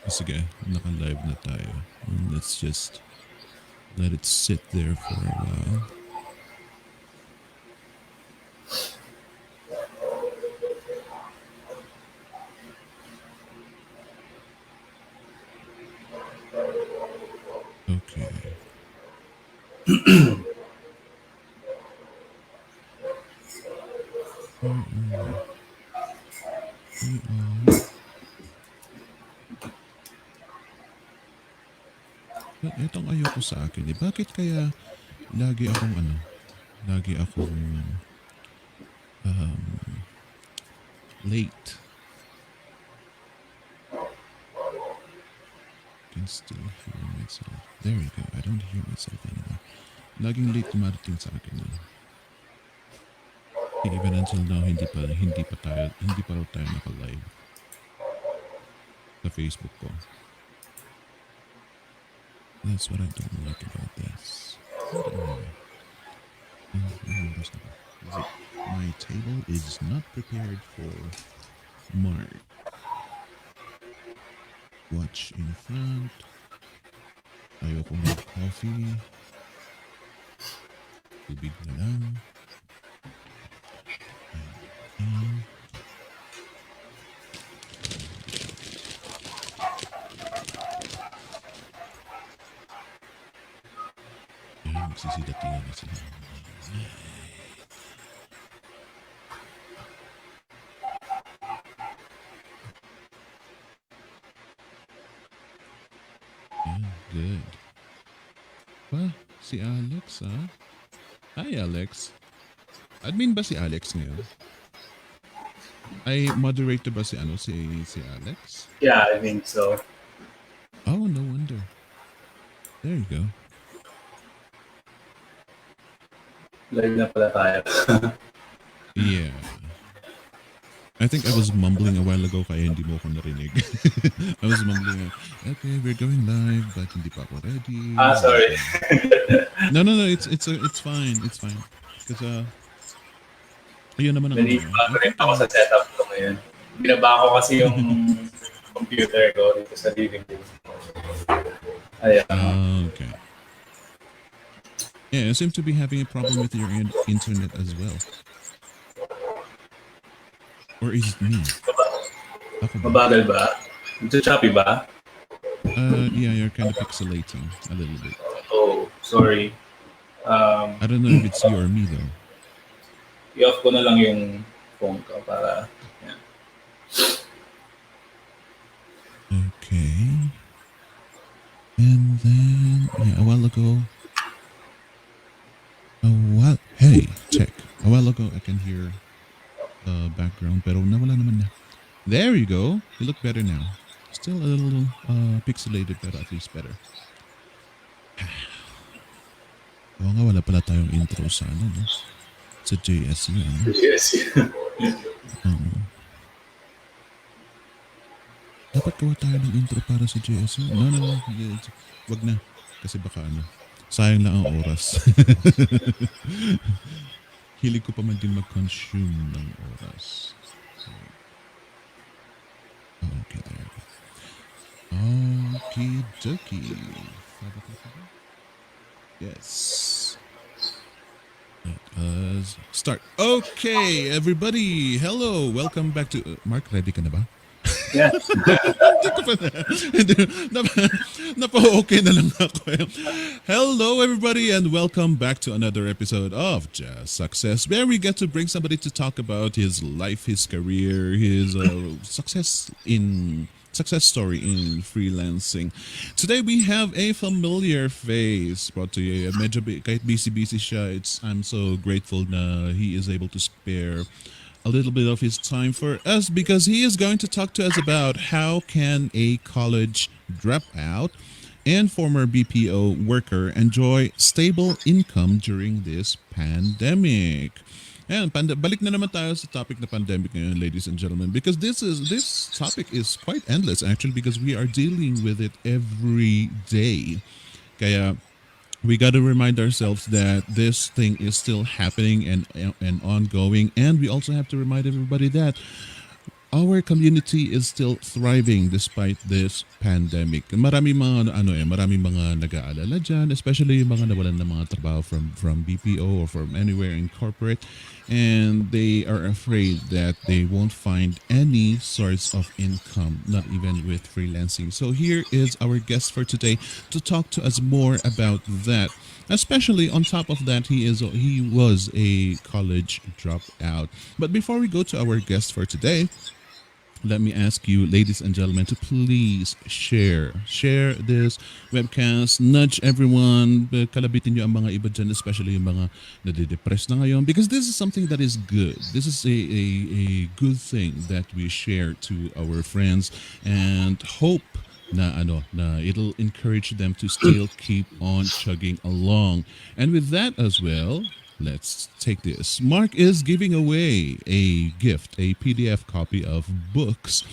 Sige, naka-live na tayo. Let's just let it sit there for a while. Okay. We are. Itong ayoko sa akin eh. Bakit kaya lagi akong late? Can still hear myself. There we go. I don't hear myself anymore. Laging late dumarating sa akin. Even until now, hindi pa raw tayo naka-live sa Facebook ko. That's what I don't like about this. But anyway. My table is not prepared for Mark. Watch in front. Ayoko ng coffee. Tubig na lang. Magsisidatingan na sila. Good. Si Alex Hi Alex. Admin ba si Alex ngayon? Ay moderator ba si Alex? Yeah, I think so. Oh, no wonder. There you go. Live na pala tayo. Yeah. I think I was mumbling a while ago kaya hindi mo ako narinig. I was mumbling, okay, we're going live, but hindi pa ako ready. Sorry. No, it's fine. It's fine. Because ayun naman ang bago rin ako sa setup ko ngayon. Binaba ko kasi yung computer ko dito sa living room. Ayan. Okay. Yeah, you seem to be having a problem with your internet as well. Or is it me? Mabagal ba? Ito choppy ba? Yeah, you're kind of pixelating a little bit. Oh, sorry. I don't know if it's you or me though. I-off ko na lang yung phone ko para... Yeah. Okay. And then, a while ago... Hey, check. A while ago, I can hear background, pero nawala naman na. There you go. You look better now. Still a little pixelated, pero at least better. Oo nga, wala pala tayong intro sa no? Sa JSU. JSU. Dapat gawa tayo ng intro para sa JSU. No. Wag na. Kasi baka sayang lang ang oras. Hilig ko pa man din mag-consume ng oras. Okay, there. Okie dokie. Yes. Let us start. Okay, everybody. Hello. Welcome back to... Mark, ready ka na ba? Yeah. Napa-okay na lang ako. Hello everybody and welcome back to another episode of JasSuccess, where we get to bring somebody to talk about his life, his career, his success story in freelancing. Today we have a familiar face brought to you. Medyo kahit busy siya, I'm so grateful na he is able to spare a little bit of his time for us because he is going to talk to us about how can a college dropout and former BPO worker enjoy stable income during this pandemic. And balik na naman tayo sa topic na pandemic ngayon, ladies and gentlemen, because this topic is quite endless actually because we are dealing with it every day. Kaya we got to remind ourselves that this thing is still happening and ongoing, and we also have to remind everybody that our community is still thriving despite this pandemic. Marami mga nag-aalala diyan, especially yung mga nawalan ng mga trabaho from BPO or from anywhere in corporate, and they are afraid that they won't find any source of income, not even with freelancing. So here is our guest for today to talk to us more about that. Especially on top of that, he was a college dropout. But before we go to our guest for today, let me ask you, ladies and gentlemen, to please share this webcast, nudge everyone, kalabitin nyo ang mga iba dyan, especially yung mga nade-depress na ngayon, because this is something that is good. This is a good thing that we share to our friends and hope na it'll encourage them to still keep on chugging along. And with that as well, let's take this. Mark is giving away a gift, a PDF copy of books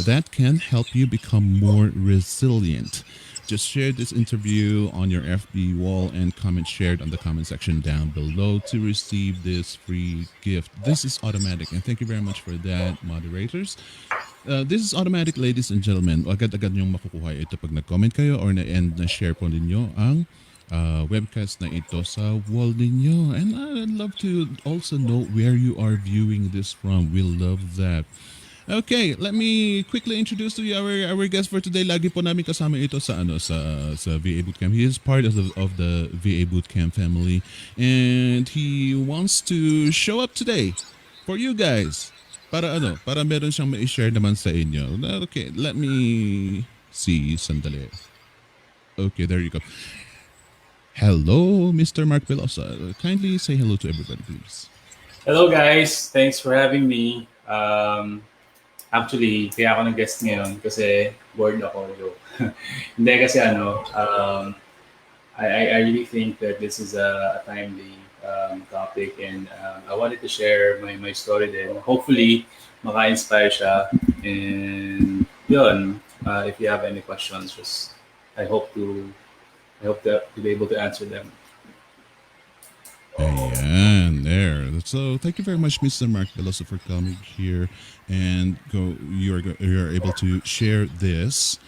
that can help you become more resilient. Just share this interview on your FB wall and comment shared on the comment section down below to receive this free gift. This is automatic, and thank you very much for that, moderators. This is automatic, ladies and gentlemen. Agad-agad niyong makukuha ito pag nag-comment kayo or na-end na share po ninyo ang webcast na ito sa wall ninyo. And I'd love to also know where you are viewing this from. We'll love that. Okay, let me quickly introduce to you our guest for today. Lagi po namin kasama ito sa VA Bootcamp. He is part of the VA Bootcamp family, and he wants to show up today for you guys. Para meron siyang ma-share naman sa inyo. Okay, let me see sandali. Okay, there you go. Hello, Mr. Mark Velosa. Kindly say hello to everybody, please. Hello guys, thanks for having me. Actually, kaya ako nag-guest ngayon kasi bored ako. Hindi kasi I really think that this is a timely topic, and I wanted to share my story then. Hopefully, maka-inspire siya. And yun, if you have any questions, just I hope to be able to answer them. Ayan, there. So thank you very much, Mr. Mark Velosa, for coming here, and you're able to share this.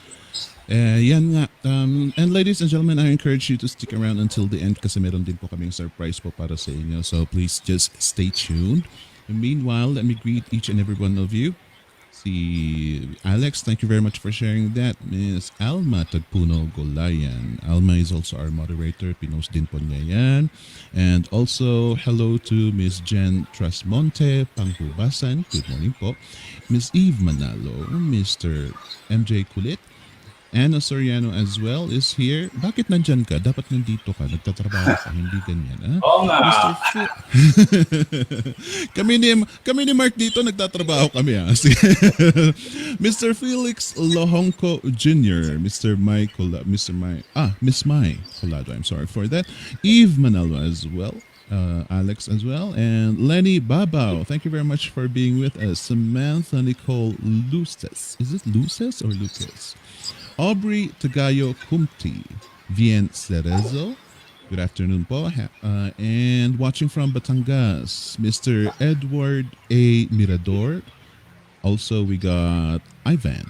Yan nga. And ladies and gentlemen, I encourage you to stick around until the end kasi meron din po kaming surprise po para sa inyo. So please just stay tuned. And meanwhile, let me greet each and every one of you. Si Alex, thank you very much for sharing that. Miss Alma Tagpuno Golayan. Alma is also our moderator. Pinost din po niya yan. And also, hello to Miss Jen Trasmonte Panghubasan. Good morning po. Miss Eve Manalo. Mr. MJ Kulit. Anna Soriano as well is here. Bakit nandyan ka? Dapat nandito ka. Nagtatrabaho ka. Hindi ganyan. Ha? Oo nga. kami ni Mark dito nagtatrabaho kami. Ha? Mr. Felix Lohongko Jr. Miss Mai Colado. I'm sorry for that. Eve Manalo as well. Alex as well, and Lenny Babao. Thank you very much for being with us. Samantha Nicole Luces. Is it Luces or Lucas? Aubrey Tagayo Kumti. Vien Cerezo. Good afternoon po. And watching from Batangas, Mr. Edward A. Mirador. Also, we got Ivan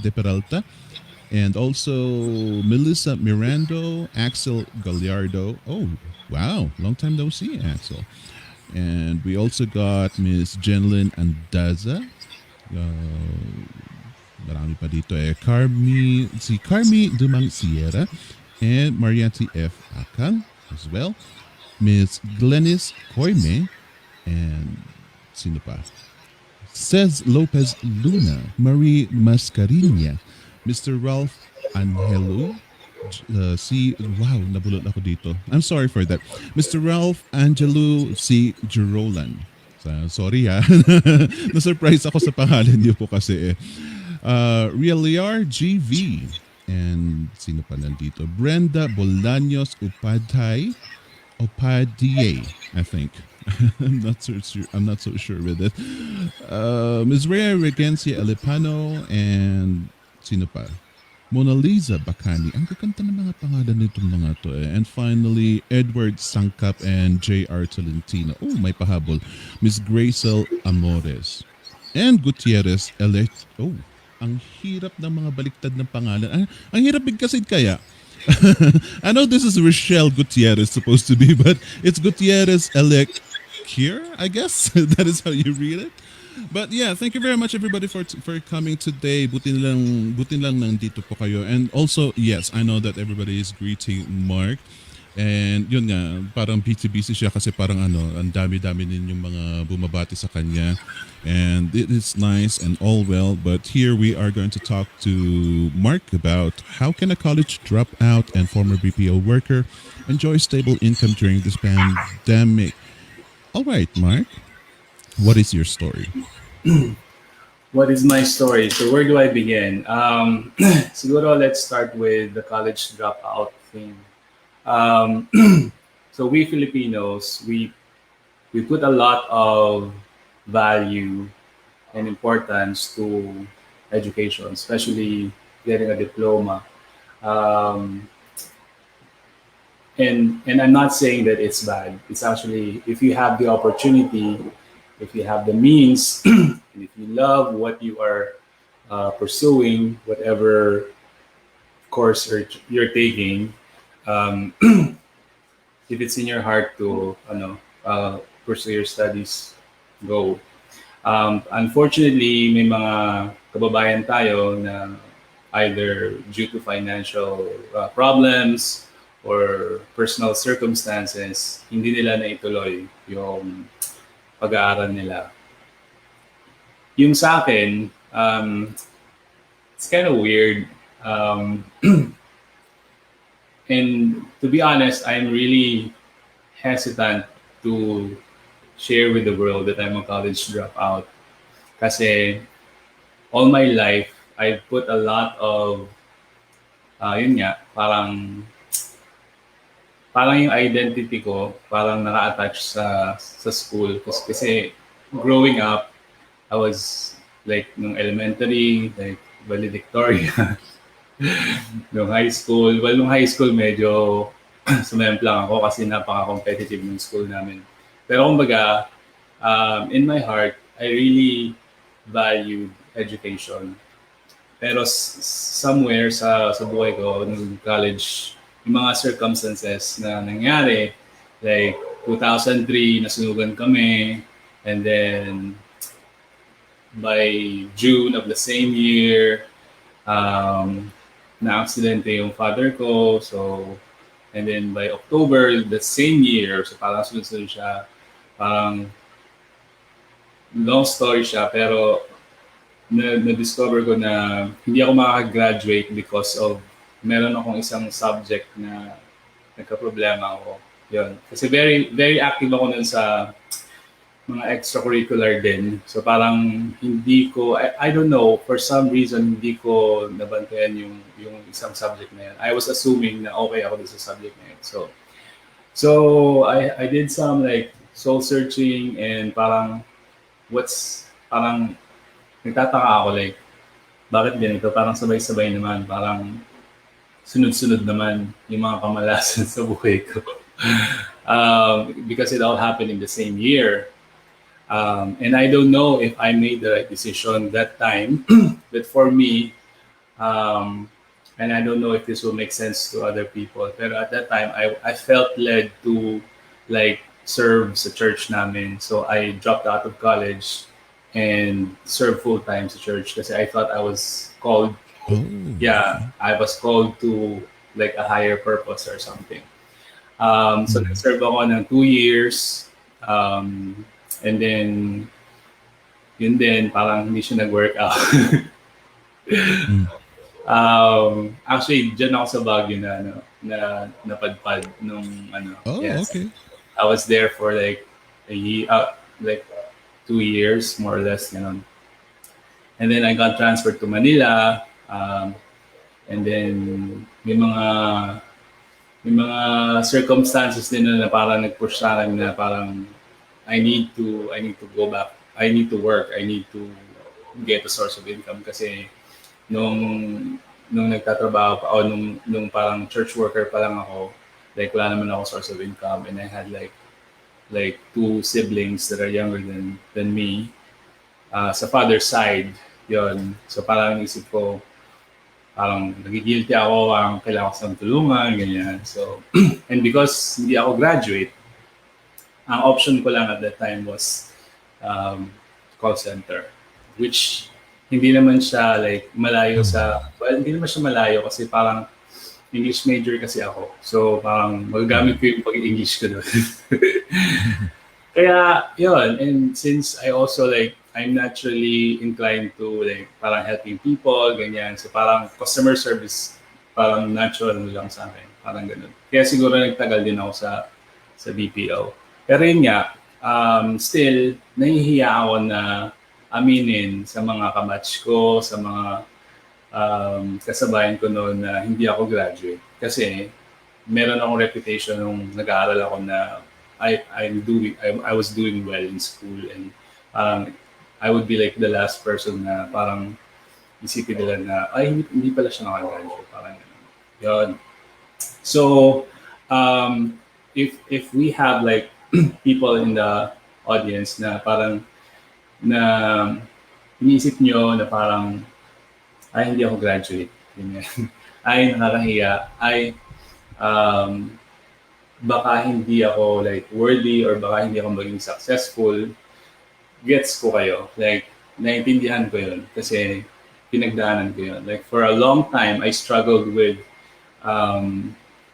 De Peralta. And also Melissa Mirando, Axel Gallardo. Oh, wow. Long time no see, Axel. And we also got Miss Jenlyn Andaza. Marami pa dito Carmi Dumang Sierra. And Marianti F. Akang as well. Miss Glennis Koime. And sino pa? Cez Lopez Luna. Marie Mascarinia. Mr. Ralph Angelo. Wow, nabulot ako dito. I'm sorry for that. Mr. Ralph Angelo C. Girolan. Sorry ha. Na-surprise ako sa pangalan niyo po kasi Realiar GV. And sino pa nandito? Brenda Bolaños Upadie, I think. I'm not so sure with it. Ms. Rhea Regencia Alipano and sino pa? Mona Lisa Bacani. Ang kakanta ng mga pangalan nitong mga to eh. And finally, Edward Sangkap and J.R. Tolentino. Oh, may pahabol. Miss Gracel Amores. And Gutierrez Elect. Oh, ang hirap ng mga baliktad ng pangalan. Ang hirap bigkasin kaya. I know this is Rochelle Gutierrez supposed to be, but it's Gutierrez Elect Kier, I guess. That is how you read it. But yeah, thank you very much everybody for coming today. Butin lang nandito po kayo. And also, yes, I know that everybody is greeting Mark. And yun nga, parang busy siya kasi parang ang dami-dami din yung mga bumabati sa kanya. And it is nice and all well, but here we are going to talk to Mark about how can a college dropout and former BPO worker enjoy stable income during this pandemic. All right, Mark, what is your story? What is my story? So where do I begin? Siguro let's start with the college dropout thing. Um, so we Filipinos, we put a lot of value and importance to education, especially getting a diploma. Um, and I'm not saying that it's bad. It's actually, if you have the opportunity, if you have the means, and if you love what you are pursuing, whatever course you're taking, um, if it's in your heart to pursue your studies, go. Unfortunately, may mga kababayan tayo na either due to financial problems or personal circumstances, hindi nila naituloy yung pag-aaral nila. Yung sa akin, it's kind of weird. And to be honest, I'm really hesitant to share with the world that I'm a college dropout. Kasi all my life, I've put a lot of, yun nga, parang yung identity ko, parang naka-attach sa school. Kasi growing up, I was like, nung elementary, like valedictorian. Nung high school medyo sumemp lang ako kasi napaka-competitive ng school namin. Pero kumbaga, in my heart, I really valued education. Pero somewhere sa buhay ko, nung college, yung mga circumstances na nangyari, like 2003, nasunugan kami, and then by June of the same year, na-aksidente yung father ko. So, and then by October the same year, so parang sunod-sunod siya, parang long story siya, pero na-discover ko na hindi ako makaka-graduate because of meron akong isang subject na nagka-problema ako. Yun. Kasi very, very active ako nun sa mga extracurricular din. So parang hindi ko, I don't know, for some reason hindi ko nabantayan yung isang subject na yan. I was assuming na okay ako dun sa subject na yan. So I did some like soul searching and parang parang nagtataka ako like bakit ganito? Parang sabay-sabay naman, parang sunod-sunod naman yung mga kamalasan sa buhay ko. Because it all happened in the same year. And I don't know if I made the right decision that time, but for me, and I don't know if this will make sense to other people, but at that time, I felt led to like serve sa church namin. So I dropped out of college and served full-time sa church kasi I thought I was called, I was called to like a higher purpose or something. So nag-serve ako ng 2 years. And then, yun din, parang hindi siya nag-work out. Actually, dyan ako sa Baguio na napadpad nung Okay. I was there for like a year, like 2 years, more or less, you know. And then I got transferred to Manila. And then, may mga circumstances din na parang nag-push sa akin na parang I need to go back. I need to work. I need to get a source of income kasi nung nung nagtatrabaho pa, o nung parang church worker pa lang ako, like wala naman ako source of income, and I had like two siblings that are younger than me. Sa father's side, yon. So parang isip ko, parang nagigilty ako, ang kailangan ko sa tulungan, ganyan. So, and because hindi ako graduate, ang option ko lang at that time was um, call center, which hindi naman siya like malayo sa, well, hindi naman siya malayo kasi parang English major kasi ako. So, parang magagamit ko yung pag-English ko doon. Kaya, yun. And since I also like, I'm naturally inclined to like parang helping people, ganyan. So, parang customer service, parang natural lang sa akin. Parang ganun. Kaya siguro nagtagal din ako sa BPO. Pero yun nga, still, nahihiya ako na aminin sa mga kabatch ko, sa mga kasabayan ko noon na hindi ako graduate. Kasi meron akong reputation nung nag-aaral ako na I was doing well in school, and parang I would be like the last person na parang isipin nila na ay hindi pala siya nakagraduate, parang ganun. Yun. So if we have like people in the audience na parang na iniisip nyo na parang ay hindi ako graduate, ganyan. Ay nakakahiya, ay um, baka hindi ako like worthy, or baka hindi ako maging successful. Gets ko kayo, like naiintindihan ko yun kasi pinagdaanan ko yun. Like for a long time I struggled with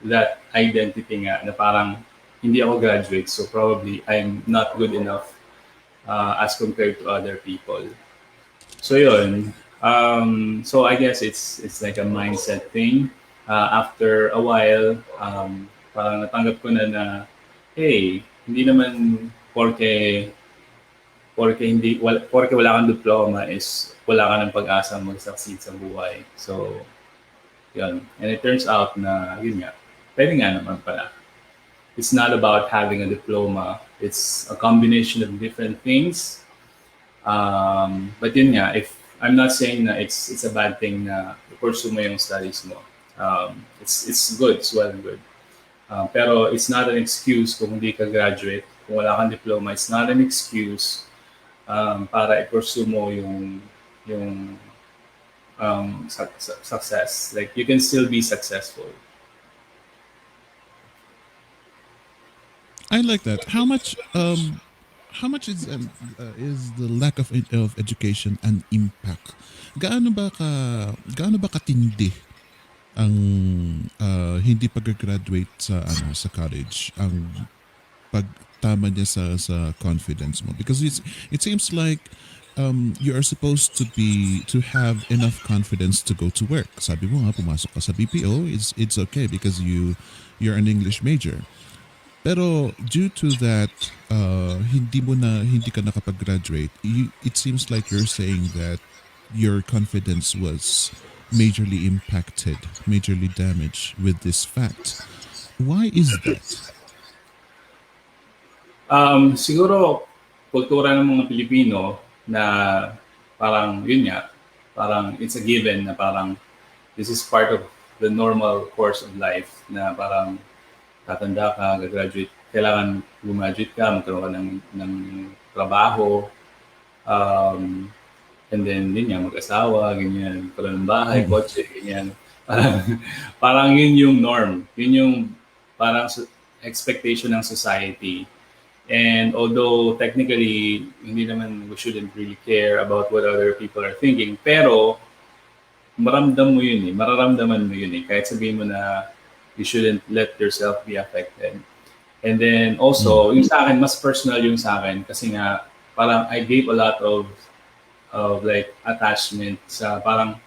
that identity nga na parang hindi ako graduate, so probably I'm not good enough as compared to other people. So yun. So I guess it's like a mindset thing. After a while, parang natanggap ko na hey, hindi naman porke wala kang diploma is wala ka ng pag-asa mag-succeed sa buhay. So, yun. And it turns out na, yun nga, pwede nga naman pala. It's not about having a diploma. It's a combination of different things. But yun nga, if I'm not saying na it's a bad thing na pursue mo yung studies mo. It's good, it's well and good. Pero it's not an excuse kung hindi ka graduate, kung wala kang diploma. It's not an excuse para i-pursue mo yung success. Like you can still be successful. I like that. How much is the lack of education an impact? Gaano ba katindi ang hindi pag-graduate sa college, ang pagtama niya sa confidence mo? Because it seems like you are supposed to have enough confidence to go to work. Sabi mo nga, pumasok ka sa BPO, it's okay because you're an English major. Pero due to that, hindi ka nakapag-graduate, it seems like you're saying that your confidence was majorly impacted, majorly damaged with this fact. Why is that? Siguro, kultura ng mga Pilipino na parang, yun nga, parang it's a given na parang this is part of the normal course of life na parang tatanda ka, graduate, kailangan gumaduate ka, magkaroon ka ng trabaho, and then yun nga, mag-asawa, ganyan, magkaroon ng bahay, kotse, ganyan. Parang yun yung norm. Yun yung parang expectation ng society. And although technically, hindi naman we shouldn't really care about what other people are thinking, pero mararamdaman mo yun eh. Kahit sabihin mo na you shouldn't let yourself be affected. And then also, yung sa akin, mas personal yung sa akin kasi nga parang I gave a lot of like attachment sa parang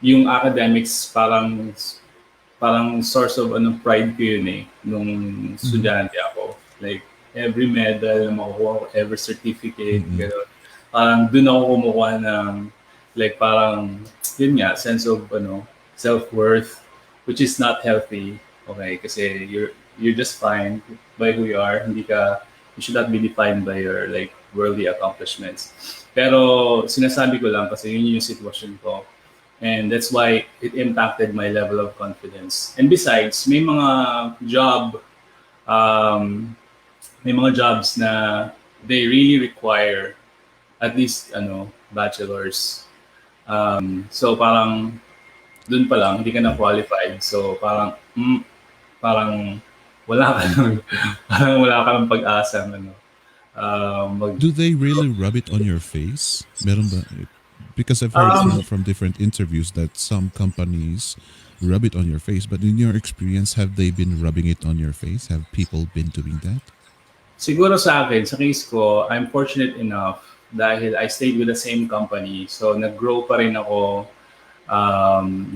yung academics parang source of pride ko yun eh nung estudyante ako. Like every medal na makukuha ko, every certificate, gano'n. Parang dun ako kumukuha ng like parang yun nga, sense of self-worth, which is not healthy. Okay, kasi you're just fine by who you are. You should not be defined by your like worldly accomplishments. Pero sinasabi ko lang kasi yun yung sitwasyon ko. and that's why it impacted my level of confidence. And besides, um, may mga jobs na they really require at least bachelors. So parang dun pa lang hindi ka na qualified. So parang wala ka lang, parang wala ka ng pag-asa mag Do they really rub it on your face? Meron ba? Because I've heard um from different interviews that some companies rub it on your face, but in your experience, have they been rubbing it on your face? Have people been doing that? Siguro sa akin, sa case ko, I'm fortunate enough dahil I stayed with the same company. So nag-grow pa rin ako.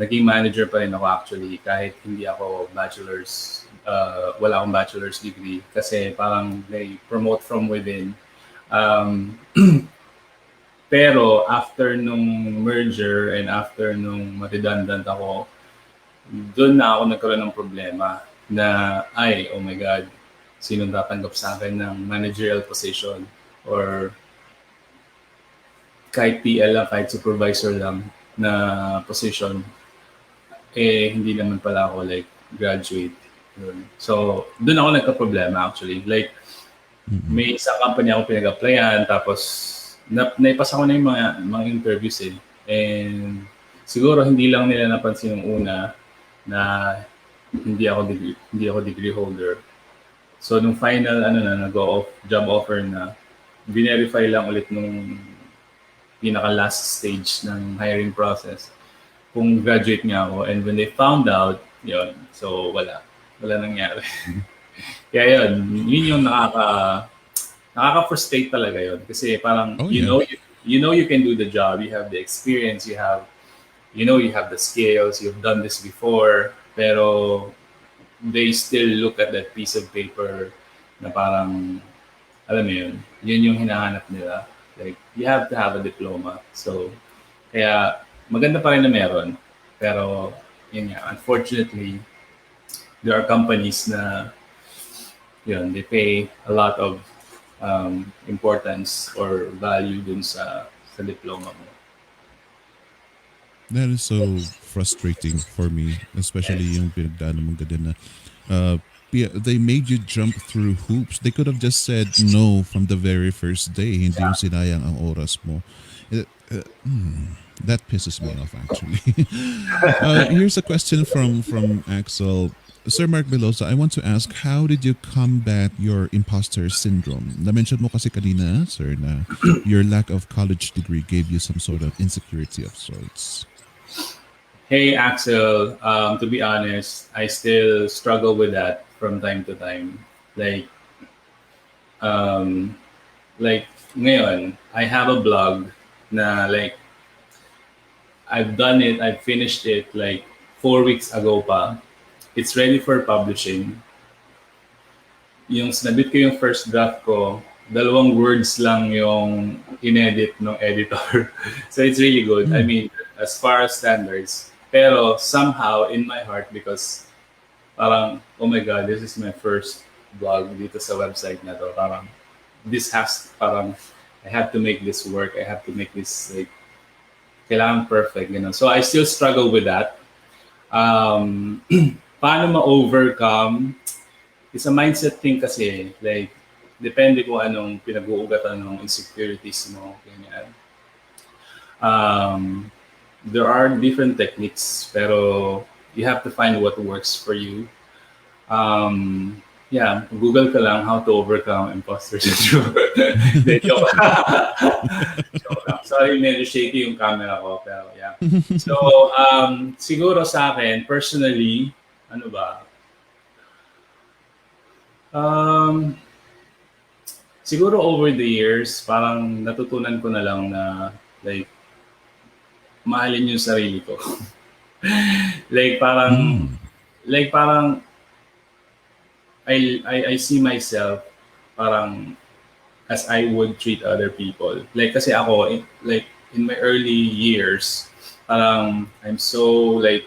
Naging manager pa rin ako actually kahit hindi ako wala akong bachelor's degree kasi parang they promote from within. Um, pero after nung merger and after nung redundant ako, doon na ako nagkaroon ng problema na ay, oh my God, sino tatanggap sa akin ng managerial position or kahit TL lang, kahit supervisor lang na position, hindi naman pala ako like graduate. Yun. So, doon ako nagka-problema actually. Like, may isang company ako pinag-applyan, tapos naipasa ko na yung mga interviews eh. And siguro hindi lang nila napansin yung una na hindi ako degree holder. So, nung final, nag-go off, job offer na, verify lang ulit nung pinaka-last stage ng hiring process kung graduate nga ako. And when they found out, yun, so wala nangyari. Kaya yun yung nakaka-frustrate talaga yun. Kasi parang, Oh yeah. you know you can do the job, you have the experience, you have the skills, you've done this before, pero they still look at that piece of paper na parang, alam mo yun yung hinahanap nila. Like, you have to have a diploma. So, kaya maganda pa rin na meron. Pero, yun nga, unfortunately, there are companies na, they pay a lot of importance or value dun sa diploma mo. That is so frustrating for me, especially yung pinagdaanan mong ganun na they made you jump through hoops. They could have just said no from the very first day. Hindi yung sinayang ang oras mo. That pisses me off actually. Here's a question from Axel. Sir Mark Belosa, I want to ask, how did you combat your imposter syndrome? Na-mention mo kasi kanina, sir, na your lack of college degree gave you some sort of insecurity of sorts. Hey, Axel, to be honest, I still struggle with that from time to time. Like ngayon, I have a blog na like, I've done it, I've finished it like 4 weeks ago pa. It's ready for publishing. Yung sinabit ko yung first draft ko, 2 words lang yung inedit ng editor. So it's really good. I mean, as far as standards. Pero somehow in my heart, because parang, oh my God, this is my first blog dito sa website na to. Parang, I have to make this work. I have to make this, like, kailangan perfect, So I still struggle with that. Paano ma-overcome? It's a mindset thing kasi, like, depende kung anong pinag-uugatan ng insecurities mo. Ganyan. There are different techniques, pero you have to find what works for you. Google ka lang how to overcome imposter syndrome. Joke lang. Sorry, medyo shaky yung camera ko, pero yeah. So, siguro sa akin, personally, ano ba? Siguro over the years, parang natutunan ko na lang na, like, mahalin yung sarili ko. like parang I see myself parang as I would treat other people. Like kasi ako like in my early years, parang I'm so like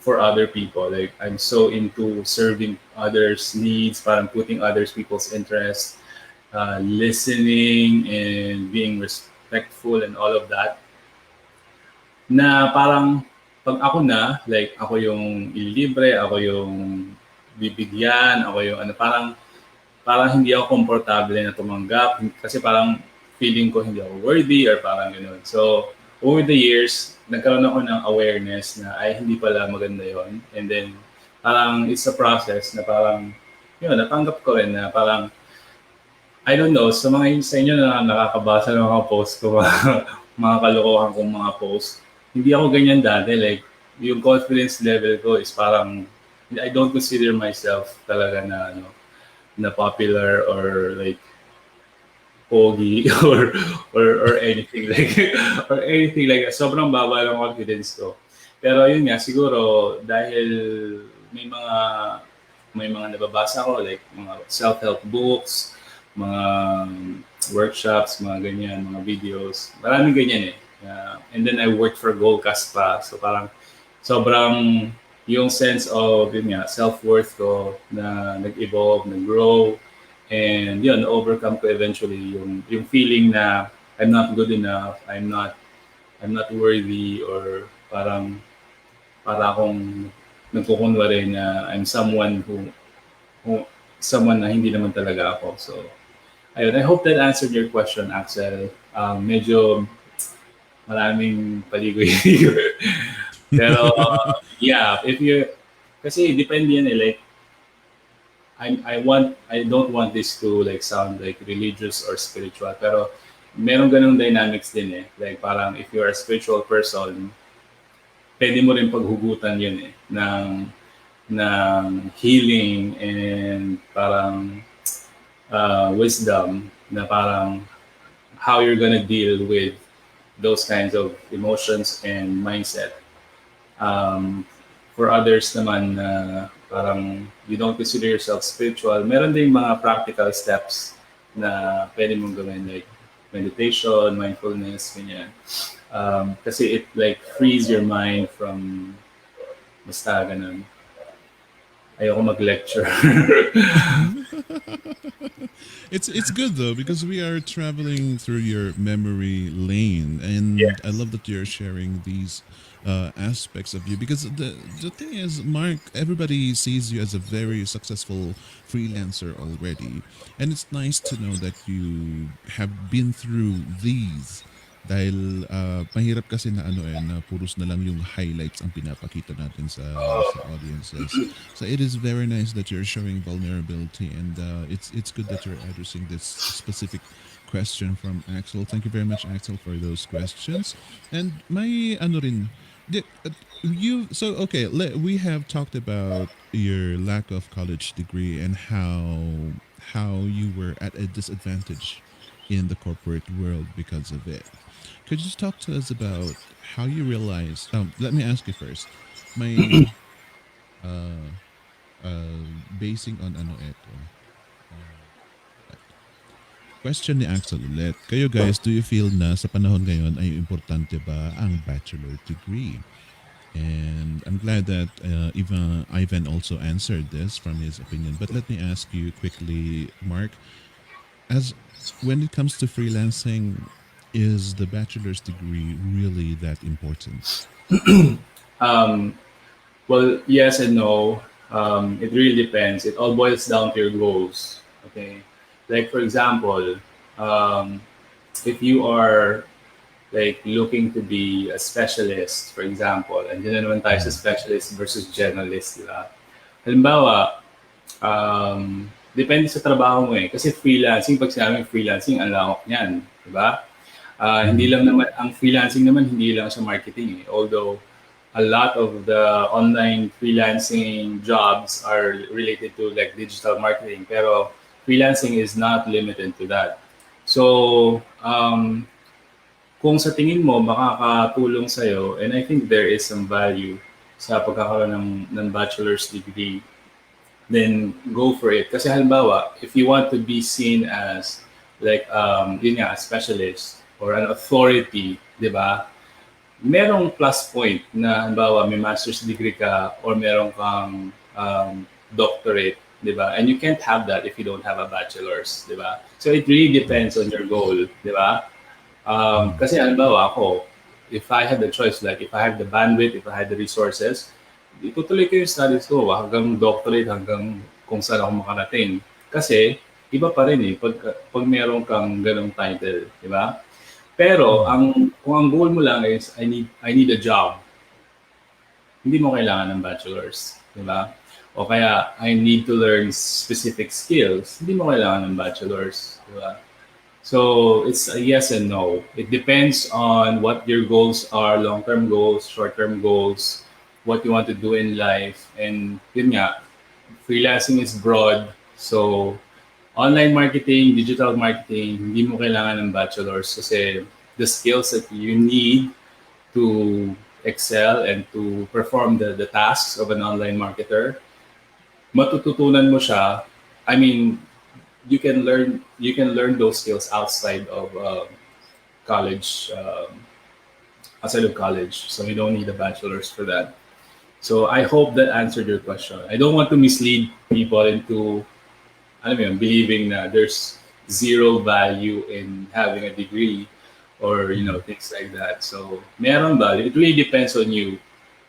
for other people. Like I'm so into serving others' needs, parang putting others people's interests, listening and being respectful and all of that. na parang pag ako na, like ako yung ililibre, ako yung bibigyan, ako yung ano, parang hindi ako komportable na tumanggap kasi parang feeling ko hindi ako worthy or parang gano'n. So, over the years, nagkaroon ako ng awareness na ay hindi pala maganda yon. And then, parang it's a process na parang, yun, natanggap ko rin na parang, I don't know, sa inyo na nakakabasa ng mga post ko, mga kalokohan kong mga post, hindi ako ganyan dati. Like, yung confidence level ko is parang, I don't consider myself talaga na, ano, na popular or like pogi or anything like or anything like that. Sobrang baba ng confidence ko. Pero yun nga siguro dahil may mga may mga nababasa ko like mga self-help books, mga workshops, mga ganyan, mga videos. Maraming ganyan eh. And then I worked for Goldcast pa. So parang sobrang yung sense of yun nga, self-worth ko na nag-evolve, nag-grow, and yun, na-overcome ko eventually yung feeling na I'm not good enough, I'm not worthy, or parang para akong nagkukunwari na I'm who someone na hindi naman talaga ako. So, ayun, I hope that answered your question, Axel. Medyo maraming paligoy-ligoy. Pero, yeah, if you, kasi depende yan eh, like, I don't want this to like sound like religious or spiritual, pero meron ganung dynamics din eh. Like parang if you're a spiritual person, pwede mo rin paghugutan yun eh, ng healing and parang wisdom na parang how you're gonna deal with those kinds of emotions and mindset. For others naman na parang you don't consider yourself spiritual, meron din mga practical steps na pwede mong gawin like meditation, mindfulness, ganyan. Kasi it like frees your mind from basta ganun. Ayoko mag-lecture. It's good though because we are traveling through your memory lane, and I Yes. love that you're sharing these aspects of you because the thing is, Mark, everybody sees you as a very successful freelancer already, and it's nice to know that you have been through these. Dahil mahirap kasi na ano na puros na lang yung highlights ang pinapakita natin sa audiences. So it is very nice that you're showing vulnerability, and it's good that you're addressing this specific question from Axel. Thank you very much, Axel, for those questions. And my ano rin, you so okay. We have talked about your lack of college degree and how you were at a disadvantage in the corporate world because of it. Could you just talk to us about how you realized? Let me ask you first. My uh, basing on ano ito. Question ni Axel ulit. Kayo guys, do you feel na sa panahon ngayon ay importante ba ang bachelor degree? And I'm glad that Ivan also answered this from his opinion. But let me ask you quickly, Mark, as when it comes to freelancing, is the bachelor's degree really that important? Um, well, yes and no. It really depends. It all boils down to your goals. Okay. Like for example, um, if you are like looking to be a specialist, for example, and na naman tayo sa Mm. specialist versus generalist, di ba? Halimbawa, depende sa trabaho mo eh. Kasi freelancing, pag sinabing freelancing, ang lawak niyan, di ba? Hindi Mhm. lang naman, ang freelancing naman, hindi lang sa marketing eh. Although, a lot of the online freelancing jobs are related to like digital marketing, pero freelancing is not limited to that. So, kung sa tingin mo makakatulong sa'yo, and I think there is some value sa pagkakaroon ng bachelor's degree, then go for it. Kasi halimbawa, if you want to be seen as like, yun nga, a specialist or an authority, di ba? Merong plus point na halimbawa may master's degree ka or meron kang doctorate, di ba? And you can't have that if you don't have a bachelor's, di ba? So it really depends on your goal, di ba? Mm. Kasi halimbawa ako, if I had the choice, like if I had the bandwidth, if I had the resources, itutuloy ko yung studies ko hanggang doctorate, hanggang kung saan ako makarating. Kasi, iba pa rin eh, pag meron kang ganong title, di ba? Pero, kung ang goal mo lang is, I need a job, hindi mo kailangan ng bachelor's, di ba? O kaya, I need to learn specific skills, hindi mo kailangan ng bachelor's, di ba? So it's a yes and no. It depends on what your goals are, long-term goals, short-term goals, what you want to do in life. And yun nga, freelancing is broad. So online marketing, digital marketing, hindi mo kailangan ng bachelor's kasi the skills that you need to excel and to perform the tasks of an online marketer, matututunan mo siya. I mean, you can learn those skills college outside of college, so you don't need a bachelor's for that. So I hope that answered your question. I don't want to mislead people into, alam mo yun, believing that there's zero value in having a degree or things like that. So meron value. It really depends on you.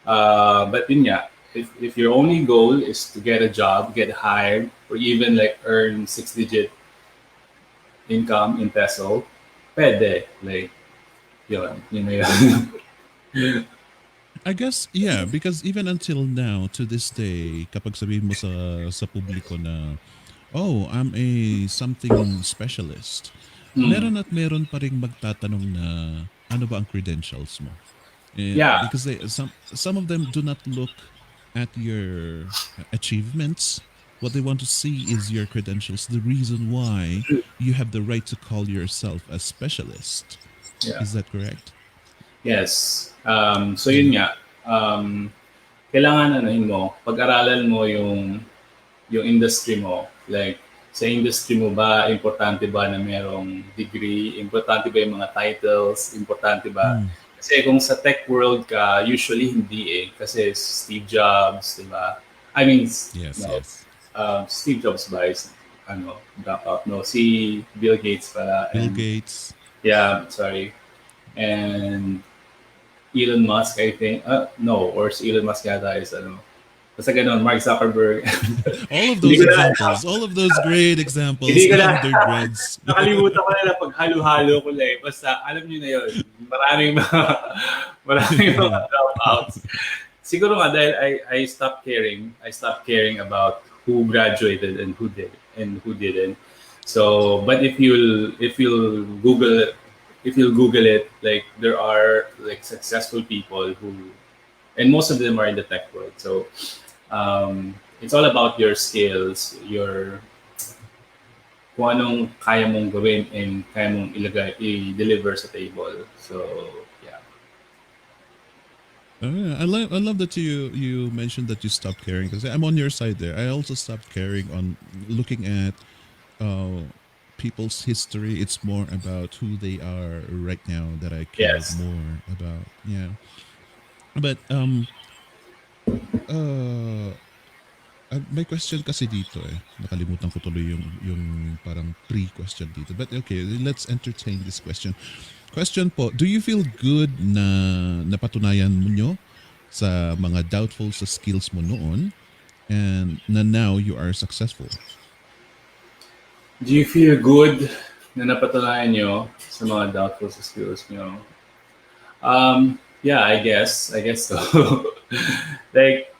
But yun nga, if your only goal is to get a job, get hired, or even like earn six-digit income in peso, pwede. Like, yun na yun. I guess, yeah, because even until now, to this day, kapag sabihin mo sa publiko na, oh, I'm a something specialist, meron at meron pa ring magtatanong na, ano ba ang credentials mo? Yeah. Because some of them do not look at your achievements. What they want to see is your credentials, the reason why you have the right to call yourself a specialist. Yeah. Is that correct? Yes. So yun nga, kailangan mo, pag-aralan mo yung industry mo. Like, sa industry mo ba, importante ba na merong degree? Importante ba yung mga titles? Importante ba? Kasi kung sa tech world ka, usually hindi eh. Kasi Steve Jobs, di ba? I mean, Yes, no, yes. Steve Jobs ba is, Dropout? No, si Bill Gates pala. Bill Gates. Yeah, sorry. And Elon Musk, I think. No, or si Elon Musk yata is basta ganun, Mark Zuckerberg. All of those examples, all of those great examples, Hindi ko na, undergrads. nakalimutan ko na pag halo-halo ko lang. Basta alam niyo na yun, maraming mga dropouts. Siguro nga dahil I stopped caring. I stopped caring about who graduated and who did and who didn't. So, but if you'll Google it, like there are like successful people who, and most of them are in the tech world. So it's all about your skills, kung anong kaya mong gawin and kaya mong i-deliver sa table. So yeah. I love that you mentioned that you stopped caring, because I'm on your side there. I also stopped caring on looking at people's history. It's more about who they are right now that I care Yes. more about. Yeah. But may question kasi dito eh. Nakalimutan ko tuloy yung parang pre-question dito. But okay, let's entertain this question. Question po, do you feel good na napatunayan mo nyo sa mga doubtful sa skills mo noon and na now you are successful? Do you feel good na napatunayan nyo sa mga doubtful sa skills nyo? Yeah, I guess so. Like,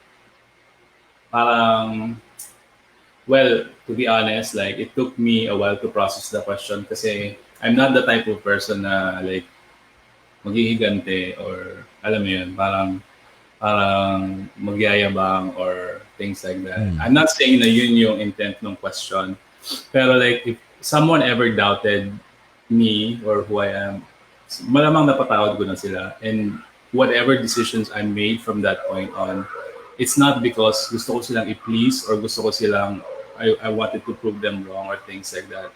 parang, well, to be honest, like, it took me a while to process the question kasi I'm not the type of person na, like, maghihigante or, alam mo yun, parang magyayabang or things like that. I'm not saying na yun yung intent ng question. Pero, like, if someone ever doubted me or who I am, malamang napatawad ko na sila. And whatever decisions I made from that point on, it's not because gusto ko silang i-please or gusto ko silang, I wanted to prove them wrong or things like that.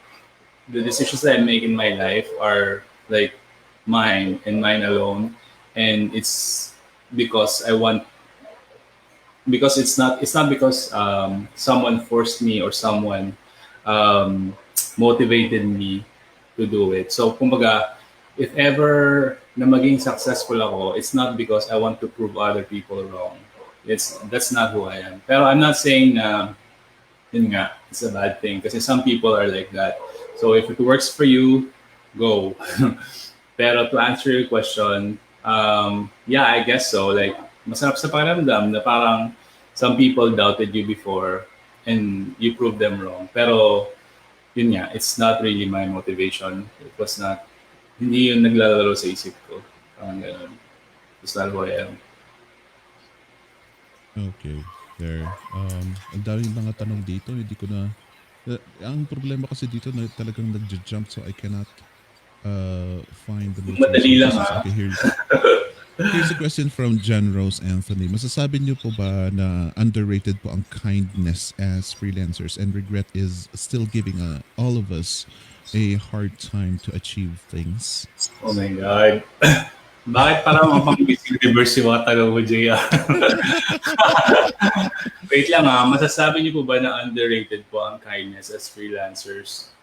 The decisions that I make in my life are like mine and mine alone. And it's because because it's not because someone forced me or someone motivated me to do it. So kumbaga, if ever na maging successful ako, it's not because I want to prove other people wrong. That's not who I am. Pero I'm not saying na yun nga, it's a bad thing kasi some people are like that. So if it works for you, go. Pero to answer your question, yeah, I guess so. Like, masarap sa pakiramdam na parang some people doubted you before and you proved them wrong. Pero yun nga, it's not really my motivation. It was not, hindi yun naglalaro sa isip ko. Parang ganun. It's not who I am. Okay, there. Ang daming mga tanong dito, hindi ko na... ang problema kasi dito na talagang nagja-jump so I cannot find the most Madali lang, resources. Okay, here's a question from John Rose Anthony. Masasabi niyo po ba na underrated po ang kindness as freelancers and regret is still giving all of us a hard time to achieve things? Oh my God. Bakit parang mapang-Miss Universe yung mga tanong mo, JR? Wait lang masasabi niyo po ba na underrated po ang kindness as freelancers?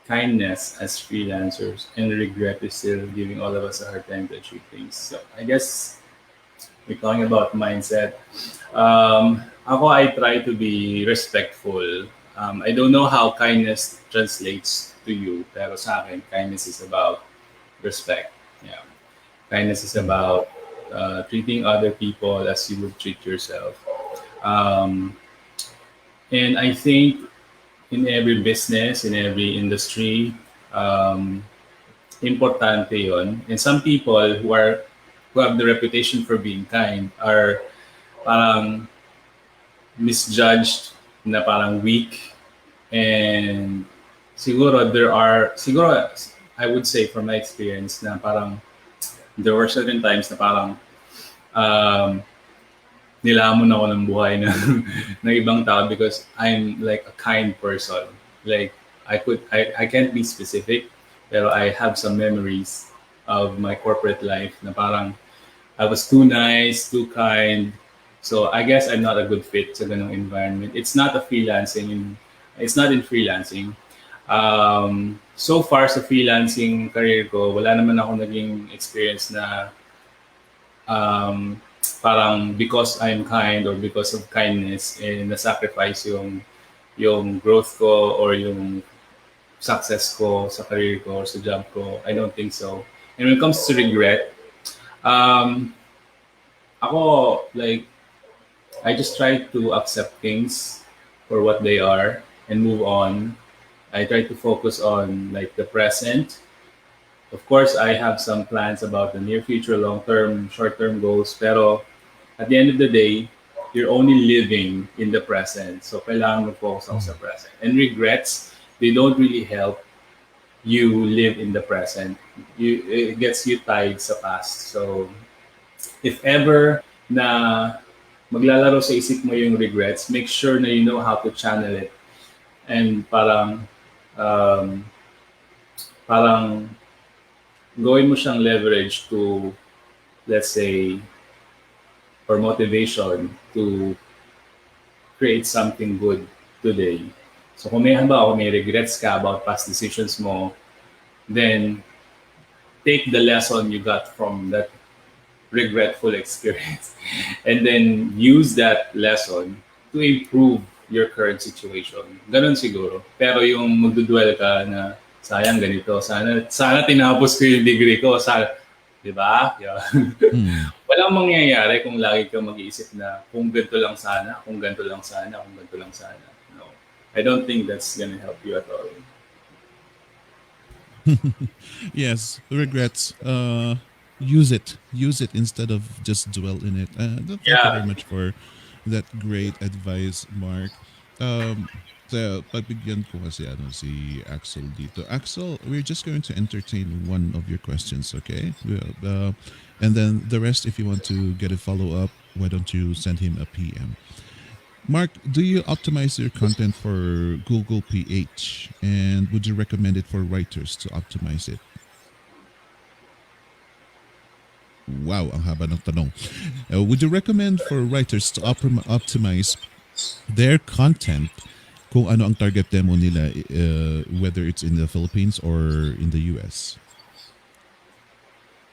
Kindness as freelancers and regret is still giving all of us a hard time to achieve things. So I guess we're talking about mindset. Ako, I try to be respectful. I don't know how kindness translates to you, pero sa akin, kindness is about respect. Yeah. Kindness is about treating other people as you would treat yourself. And I think in every business, in every industry, importante yon. And some people who have the reputation for being kind are parang misjudged na parang weak. And siguro I would say from my experience na parang there were certain times na parang nilamon ako ng buhay ng ibang tao because I'm like a kind person. Like I can't be specific, pero I have some memories of my corporate life na parang I was too nice, too kind. So I guess I'm not a good fit sa ganung environment. It's not in freelancing. So far sa freelancing career ko, wala naman ako naging experience na parang because I'm kind or because of kindness na-sacrifice yung growth ko or yung success ko sa career ko or sa job ko. I don't think so. And when it comes to regret, ako, like, I just try to accept things for what they are and move on. I try to focus on like the present. Of course, I have some plans about the near future, long-term, short-term goals. Pero at the end of the day, you're only living in the present. So kailangan mag-focus ako sa present. And regrets, they don't really help you live in the present. It gets you tied sa past. So if ever na maglalaro sa isip mo yung regrets, make sure na you know how to channel it. And parang gawin mo siyang leverage to, let's say, or motivation to create something good today. So kung may regrets ka about past decisions mo, then take the lesson you got from that regretful experience and then use that lesson to improve your current situation. Ganun siguro. Pero yung magdudwell ka na sayang ganito, sana tinapos ko yung degree ko, di ba? Yeah. Walang mangyayari kung lagi kang mag-iisip na kung ganito lang sana, kung ganito lang sana, kung ganito lang sana. No. I don't think that's gonna help you at all. Yes, regrets. Use it instead of just dwell in it. Thank you very much for that great advice, Mark. So pagbigyan ko kasi si Axel dito. Axel, we're just going to entertain one of your questions, okay? And then the rest, if you want to get a follow-up, why don't you send him a PM? Mark, do you optimize your content for Google PH? And would you recommend it for writers to optimize it? Wow, ang haba ng tanong. Would you recommend for writers to optimize their content kung ano ang target demo nila, whether it's in the Philippines or in the US?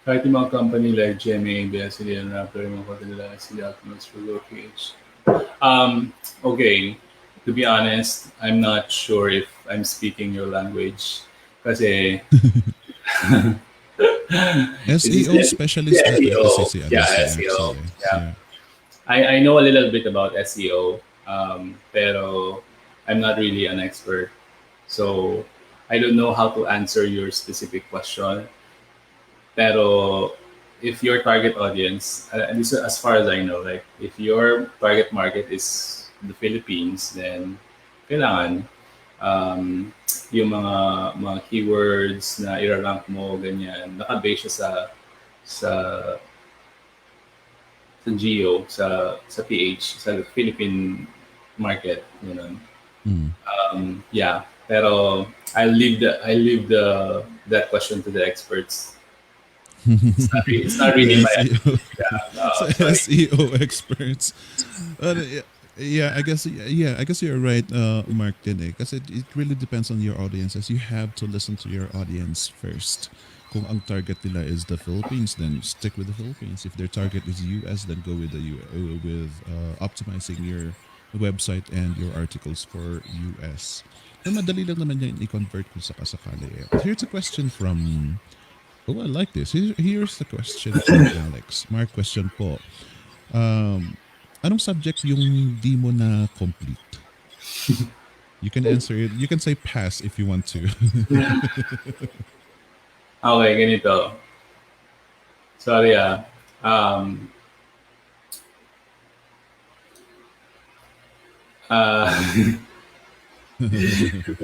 Kahit yung mga company like GMA, BSC, and Raptor, yung mga company nila, sila Optimus for Low PH. Okay, to be honest, I'm not sure if I'm speaking your language. Kasi, is this SEO specialist the ata kasi SEO? si ano Yeah, si SEO. actually. Yeah. Yeah. I know a little bit about SEO, pero I'm not really an expert. So I don't know how to answer your specific question. Pero if your target audience, and this is as far as I know, like if your target market is the Philippines, then kailangan um, yung mga keywords na i-rank mo ganyan, nakabase siya sa sa geo, sa PH, sa Philippine market, ganun. Mm. Yeah, pero I leave the that question to the experts. It's not really The my SEO yeah, so sorry. SEO experts. Yeah, yeah, I guess you're right, Mark din eh. Kasi it really depends on your audiences. You have to listen to your audience first. Kung ang target nila is the Philippines, then stick with the Philippines. If their target is US, then go with with optimizing your website and your articles for US. And madali lang naman yan i-convert kung sakasakali eh. Here's a question from Oh, I like this. Here's the question from Alex. Mark, question po. Um, anong subject yung di mo na complete? You can answer it. You can say pass if you want to. Okay, ganito. Sorry ah. Um, uh,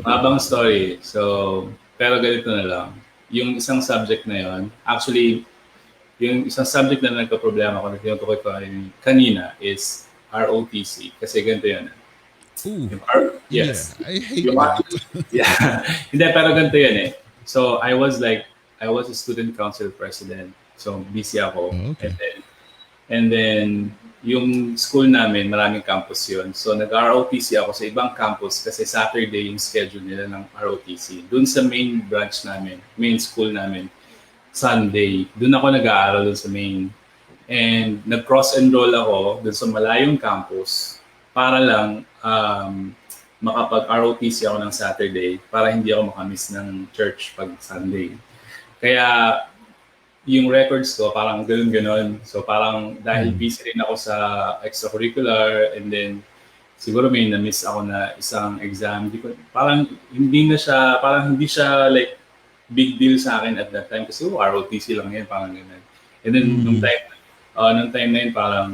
Mabang story. So, pero ganito na lang. Yung isang subject na yon, actually, yung isang subject na nagka-problema ko na tinutukoy ko kanina is ROTC. Kasi ganito yan. Ooh, yeah, Yes. I hate Yung, that. yeah. Hindi, pero ganito yan eh. So, I was a student council president. So, busy ako. Oh, And okay. then, yung school namin, maraming campus yun. So, nag-ROTC ako sa ibang campus kasi Saturday yung schedule nila ng ROTC. Doon sa main branch namin, main school namin, Sunday. Doon ako nag-aaral doon sa main. And nag-cross-enroll ako doon sa malayong campus para lang makapag-ROTC ako ng Saturday para hindi ako makamiss ng church pag Sunday. Kaya yung records ko parang ganun-ganon. So parang dahil Mm. busy rin ako sa extracurricular and then siguro may na-miss ako na isang exam. Parang hindi siya like big deal sa akin at that time kasi ROTC lang yan, parang ganun. And then Mm. nung time na yun parang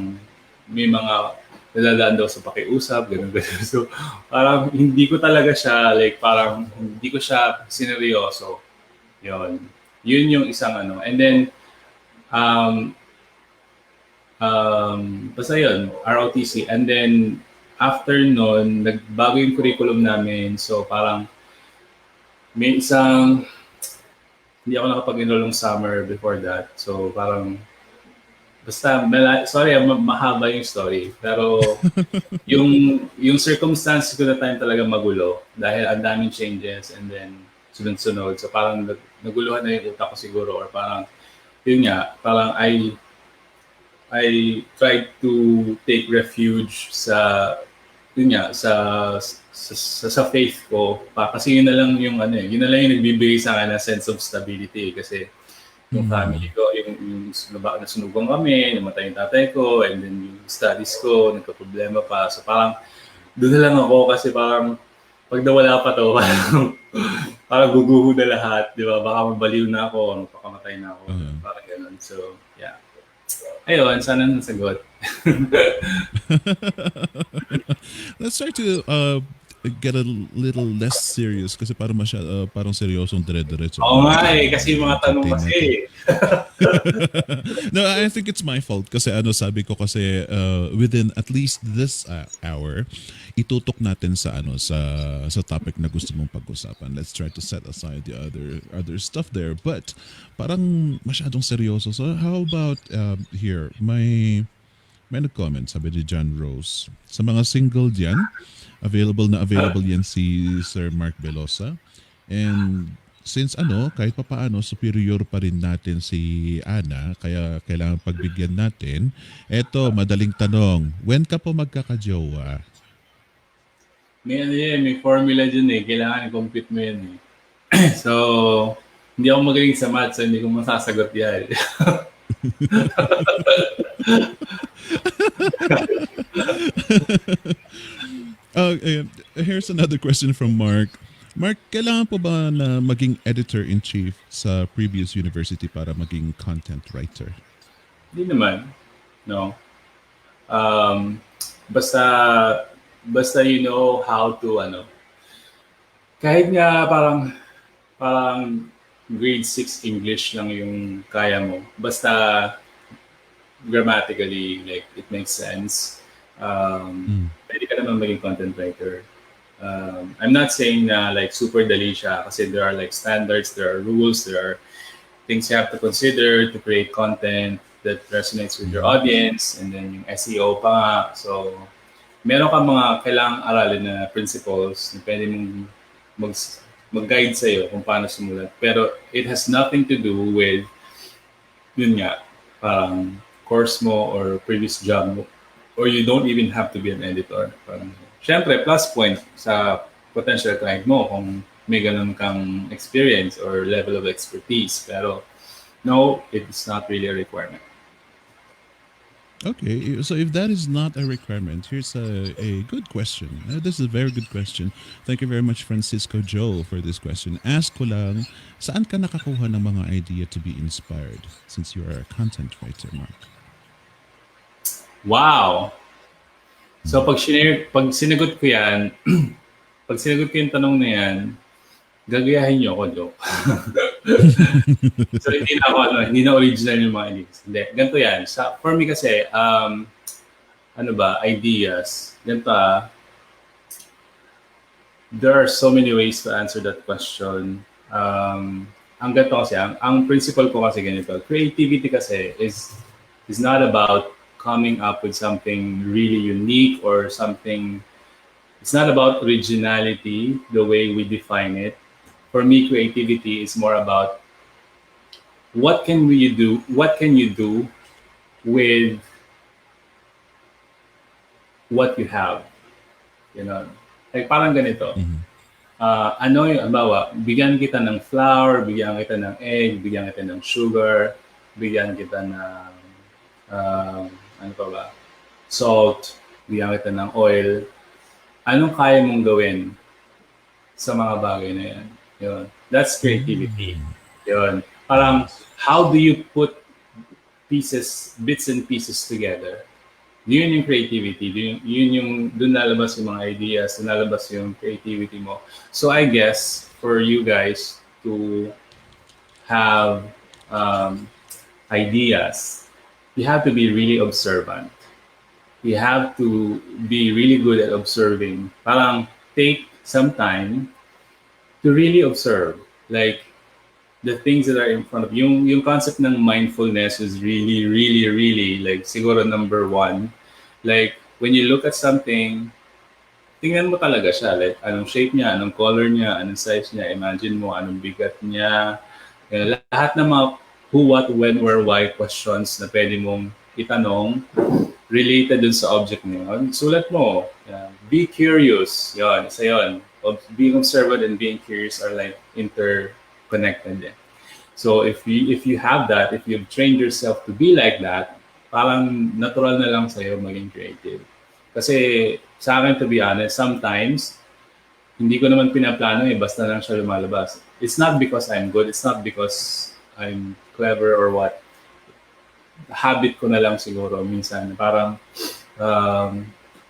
may mga nadadaan daw sa pakiusap, ganun, ganun. So parang hindi ko talaga siya like parang hindi ko siya sineryoso. Yun. Yun yung isang ano. And then um, basta yun, ROTC. And then, after nun, nagbago yung curriculum namin. So, parang may isang, hindi ako nakapag-enroll ng summer before that. So, parang, basta, sorry, mahaba yung story. Pero, yung circumstance ko na time talaga magulo dahil ang daming changes and then sunod-sunod. So, parang naguluhan na yung utak ko siguro or parang, yun nga, parang I tried to take refuge sa yun nga sa faith ko pa kasi yun na lang yung ano yun na lang yung nagbibigay sa akin ng sense of stability kasi yung family Mm. ko yung nasunugan kami namatay yung tatay ko and then yung studies ko nagka-problema pa so parang doon na lang ako kasi parang pag nawala pa to parang guguho na lahat di ba baka mabaliw na ako magpakamatay na ako Uh, parang ganun so yeah. Ayun, sana nasagot. let's try to get a little less serious kasi parang seryosong dire-diretso Oo lang nga natin eh, yung kasi yung mga tanong entertain kasi. natin. No, I think it's my fault kasi sabi ko kasi within at least this hour itutok natin sa sa topic na gusto mong pag-usapan. Let's try to set aside the other stuff there. But parang masyadong seryoso. So how about here may nag-comment, sabi ni John Rose. Sa mga single diyan, available na available yan si Sir Mark Velosa. And since kahit papaano superior pa rin natin si Ana, kaya kailangan pagbigyan natin. Eto, madaling tanong, when ka po magkakajowa? May ano yan, may formula dyan eh. Kailangan i-compute mo yan eh. So, hindi ako magaling sa math, so hindi ko masasagot yan. Here's another question from Mark. Mark, kailangan po ba na maging editor-in-chief sa previous university para maging content writer? Hindi naman. No. Um, basta, basta you know how to, kahit nga parang grade 6 English lang yung kaya mo. Basta grammatically, like, it makes sense. Pwede ka naman maging content writer. I'm not saying na like super dali siya kasi there are like standards, there are rules, there are things you have to consider to create content that resonates with your audience, and then yung SEO pa nga. So, meron ka mga kailangang aralin na principles na pwede mong mag-guide sa'yo kung paano sumulat. Pero it has nothing to do with, yun nga, parang course mo or previous job mo. Or you don't even have to be an editor. Parang, syempre, plus point sa potential client mo kung may ganun kang experience or level of expertise. Pero no, it's not really a requirement. Okay, so if that is not a requirement, here's a good question. This is a very good question. Thank you very much, Francisco Joe, for this question. Ask ko lang, saan ka nakakuha ng mga idea to be inspired since you are a content writer, Mark? Wow! So pag sinagot ko yan, pag sinagot ko yung tanong na yan, gagayahin niyo ako, joke. So hindi na original yung mga ideas. Hindi, ganito yan. For me kasi, ideas. Ganito there are so many ways to answer that question. Ang ganito kasi, ang principle ko kasi ganito. Creativity kasi is not about coming up with something really unique or something. It's not about originality, the way we define it. For me, creativity is more about what can you do with what you have. Like parang ganito. Bigyan kita ng flour, bigyan kita ng egg, bigyan kita ng sugar, bigyan kita ng salt, bigyan kita ng oil. Anong kaya mong gawin sa mga bagay na yan? Yun. That's creativity. Yun. Parang, how do you put bits and pieces together? Yun yung creativity. Yun yung, dun nalabas yung mga ideas, dun nalabas yung creativity mo. So I guess, for you guys to have ideas, you have to be really observant. You have to be really good at observing. Parang, take some time to really observe, like the things that are in front of you. Yung concept ng mindfulness is really, really, really like siguro number one. Like when you look at something, tingnan mo talaga siya. Like anong shape niya, anong color niya, anong size niya. Imagine mo anong bigat niya. Lahat ng mga who, what, when, where, why questions na pwede mong itanong related dun sa object mo yun. Sulat mo. Be curious. Yun, isa yun. Being observant and being curious are like interconnected. So if you have that, if you've trained yourself to be like that, parang natural na lang sa'yo maging creative. Kasi sa akin, to be honest, sometimes hindi ko naman pinaplano basta lang siya lumalabas. It's not because I'm good, it's not because I'm clever or what. Habit ko na lang siguro minsan. Parang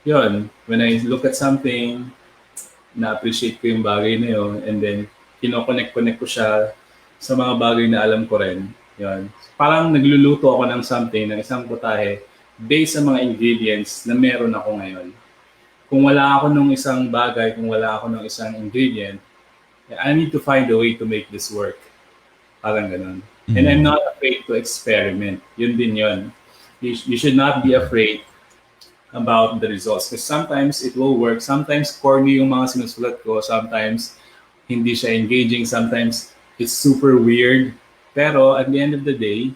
yun, when I look at something, na-appreciate ko yung bagay na yun, and then kino-connect ko siya sa mga bagay na alam ko rin. Yun. Parang nagluluto ako ng something, ng isang putahe, based sa mga ingredients na meron ako ngayon. Kung wala ako nung isang bagay, kung wala ako nung isang ingredient, I need to find a way to make this work. Parang ganun. And I'm not afraid to experiment. Yun din yun. You should not be afraid about the results. Because sometimes it will work. Sometimes corny yung mga sinusulat ko. Sometimes hindi siya engaging. Sometimes It's super weird. Pero at the end of the day,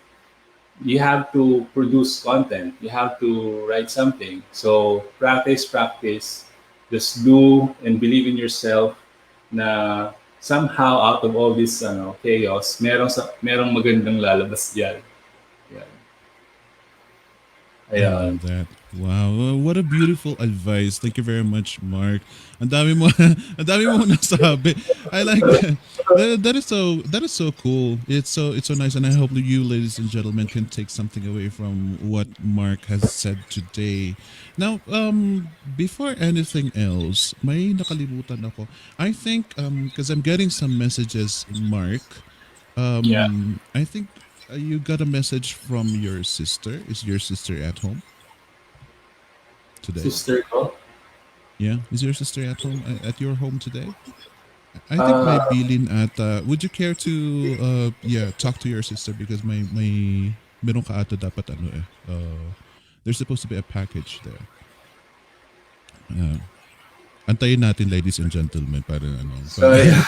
you have to produce content. You have to write something. So practice, practice. Just do and believe in yourself na somehow out of all this chaos, merong magandang lalabas diyan. Yan. I Ayan. love that. Wow, what a beautiful advice. Thank you very much, Mark. Ang dami mo, ang dami mo nasabi. I like that. That is so cool. It's so nice, and I hope that you, ladies and gentlemen, can take something away from what Mark has said today. Now, before anything else, may nakalimutan ako. I think because I'm getting some messages, Mark. Yeah. I think you got a message from your sister. Is your sister at home today? Sister ko. Yeah, is your sister at home at your home today? I think my Uh, bilin at would you care to yeah, talk to your sister because my meron ka ata dapat ano there's supposed to be a package there. Antayin natin, ladies and gentlemen, para ano so yeah.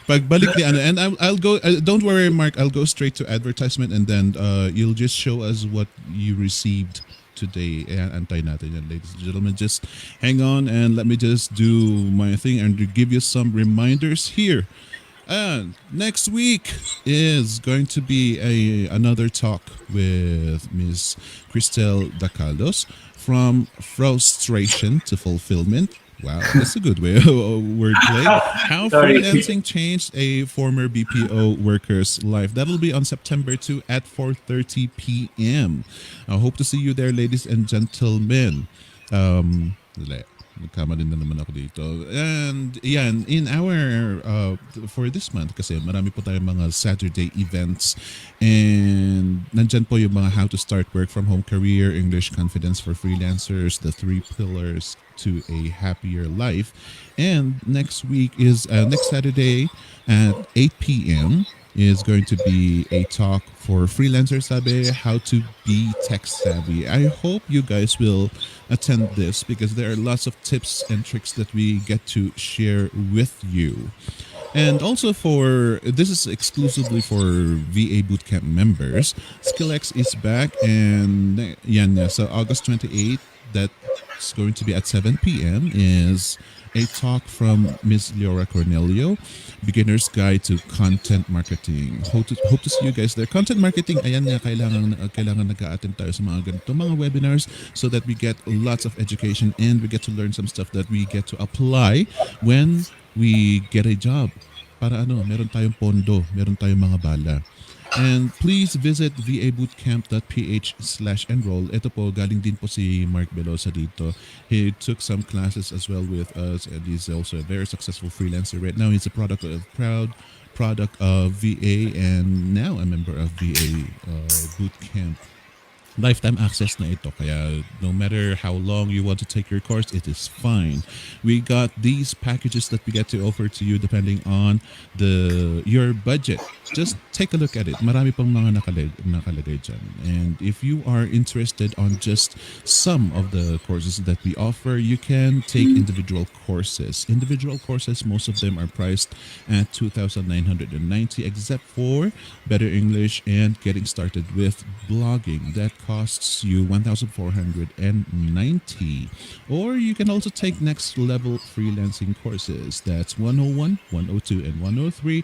pagbalik ni ano, and I'll go don't worry, Mark, I'll go straight to advertisement, and then you'll just show us what you received today. Antayin natin yan, ladies and gentlemen. Just hang on and let me just do my thing and give you some reminders here. And next week is going to be another talk with Miss Cristel Dacalos, from frustration to fulfillment. Wow, that's a good way of wordplay. How Sorry. freelancing changed a former BPO worker's life. That'll be on September 2 at 4:30 p.m. I hope to see you there, ladies and gentlemen. Nagkamali na naman ako dito. And yan, in our, for this month, kasi marami po tayong mga Saturday events, and nandyan po yung mga how to start work from home career, English confidence for freelancers, the 3 pillars to a happier life. And next week is, next Saturday at 8 p.m. is going to be a talk for freelancers, sabi, how to be tech savvy. I hope you guys will attend this because there are lots of tips and tricks that we get to share with you. And also this is exclusively for VA Bootcamp members. SkillX is back, and yan, so August 28th, that's going to be at 7 p.m. is a talk from Ms. Leora Cornelio, Beginner's Guide to Content Marketing. Hope to see you guys there. Content marketing, ayan nga, kailangan nag-a-attend tayo sa mga ganito, mga webinars, so that we get lots of education and we get to learn some stuff that we get to apply when we get a job. Para ano, meron tayong pondo, meron tayong mga bala. And please visit vabootcamp.ph/enroll. Ito po, galing din po si Mark Belosa dito. He took some classes as well with us, and he's also a very successful freelancer. Right now, he's a proud product of VA, and now a member of VA Bootcamp. Lifetime access na ito, kaya no matter how long you want to take your course, it is fine. We got these packages that we get to offer to you depending on your budget. Just take a look at it. Marami pang mga nakalagay dyan. And if you are interested on just some of the courses that we offer, you can take individual courses. Individual courses, most of them are priced at 2,990, except for Better English and Getting Started with Blogging. That costs you 1,490. Or you can also take next level freelancing courses. That's 101, 102, and 103.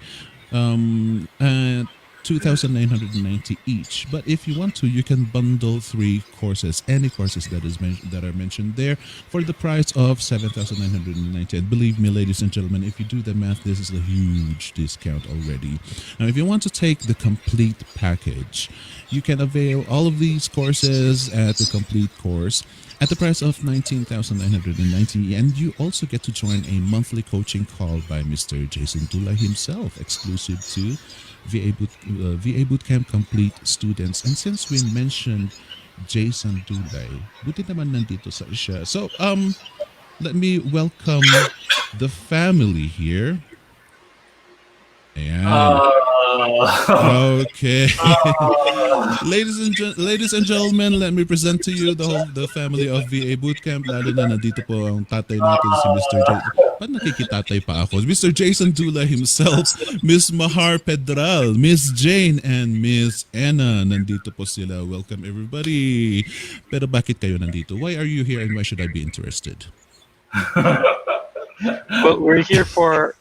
At 2,990 each. But if you want to, you can bundle 3 courses, any courses that are mentioned there, for the price of 7,990. And believe me, ladies and gentlemen, if you do the math, this is a huge discount already. Now, if you want to take the complete package, you can avail all of these courses at the complete course at the price of 19,990, and you also get to join a monthly coaching call by Mr. Jason Dula himself, exclusive to VA Bootcamp Complete students. And since we mentioned Jason Dulay, buti naman nandito siya. So, let me welcome the family here. Ayan. Okay. Ladies and gentlemen, let me present to you the family of VA Bootcamp. Lalo na nandito po ang tatay natin, si Mr. J. nakikitatay pa ako. Mr. Jason Dula himself, Miss Mahar Pedral, Miss Jane, and Miss Anna. Nandito po sila. Welcome everybody. Pero bakit kayo nandito? Why are you here and why should I be interested? Well, we're here for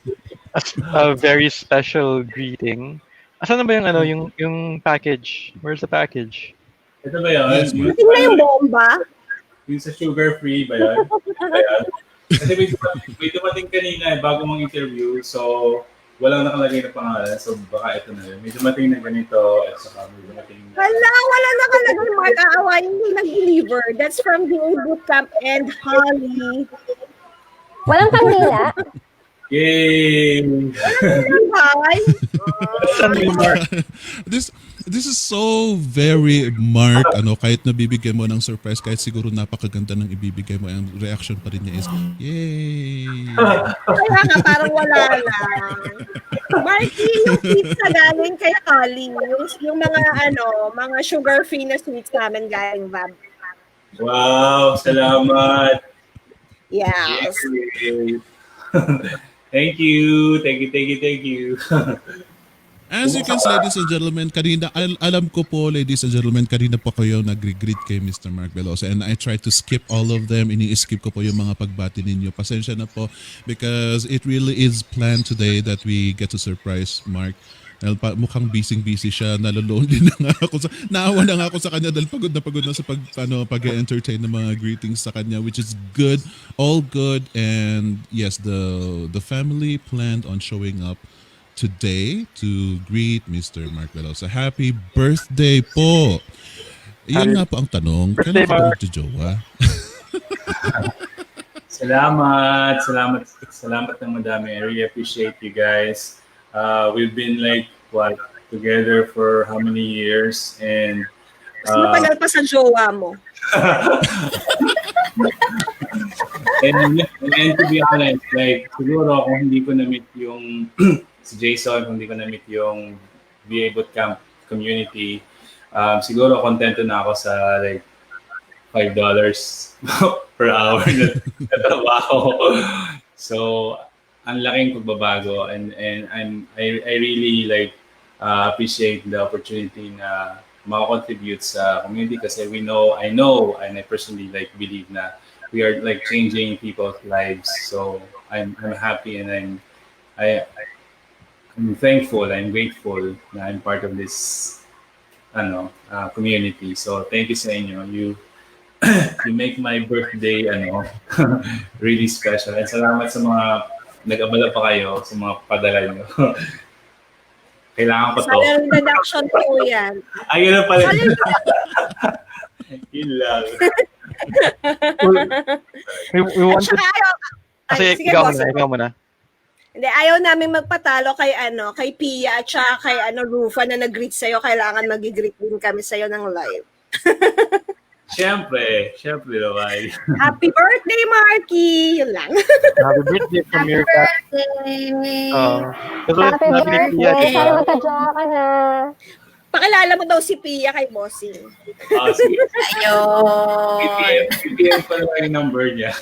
a very special greeting. Asan na ba yung package? Where's the package? Ito ba yun? Yes, ma'am. Tingnan yung bomba. Yung sa sugar-free ba yun? Kasi may dumating kanina bago mong interview, so walang nakalagay na pangalan, so baka ito na yun. May dumating na ganito, at saka may dumating na... Wala nakalagay, Mark. Aawain hindi nag-deliver. That's from the Bootcamp and Holly. Walang kandila. Yay! This is so very Mark, kahit nabibigyan mo ng surprise, kahit siguro napakaganda ng ibibigay mo, ang reaction pa rin niya is, yay! Kaya nga, parang wala lang. Marky, yung pizza galing kay Holly, yung mga sugar-free na sweets namin galing Vab. Wow! Salamat! Yes. Yay. Thank you. As you can see, ladies and gentlemen, kanina, alam ko po, ladies and gentlemen, kanina po kayo nag-greet kay Mr. Mark Velosa and I tried to skip all of them. Ini-skip ko po yung mga pagbati ninyo. Pasensya na po because it really is planned today that we get to surprise Mark. Dahil mukhang busy siya, nalolonely na nga ako. Naawa na nga ako sa kanya dahil pagod na sa pag-entertain ng mga greetings sa kanya, which is good, all good. And yes, the family planned on showing up today to greet Mr. Mark Velosa. Happy birthday po! Iyan nga po ang tanong, kailan ka ba magjojowa? Salamat ng madami. I really appreciate you guys. We've been together for how many years, and Matagal pa sa jowa mo. and to be honest, siguro kung hindi ko na-meet yung si Jason, kung hindi ko na-meet yung VA Bootcamp community, siguro kontento na ako sa $5 per hour na trabaho. So, ang laking pagbabago, and I really appreciate the opportunity na makakontribute sa community kasi I know and I personally believe na we are changing people's lives. So I'm happy and I'm thankful, I'm grateful na I'm part of this community. So thank you sa inyo. You make my birthday really special. And salamat sa mga nag-abala pa kayo sa mga padala nyo. Kailangan ko to. Salary deduction po yan. Ayun na pala. Yun lang. We want to... Kasi ikaw muna. Hindi, ayaw namin magpatalo kay Pia at saka kay Rufa na nag-greet sa'yo. Kailangan mag-greet din kami sa'yo ng live. Siyempre naman. Happy birthday, Marky! Yun lang. Happy birthday from your birthday! Happy birthday! Sana magka-jowa ka na. Pakilala mo daw si Pia kay Bossing. Sige. Ayun! PPM pa naman yung number niya.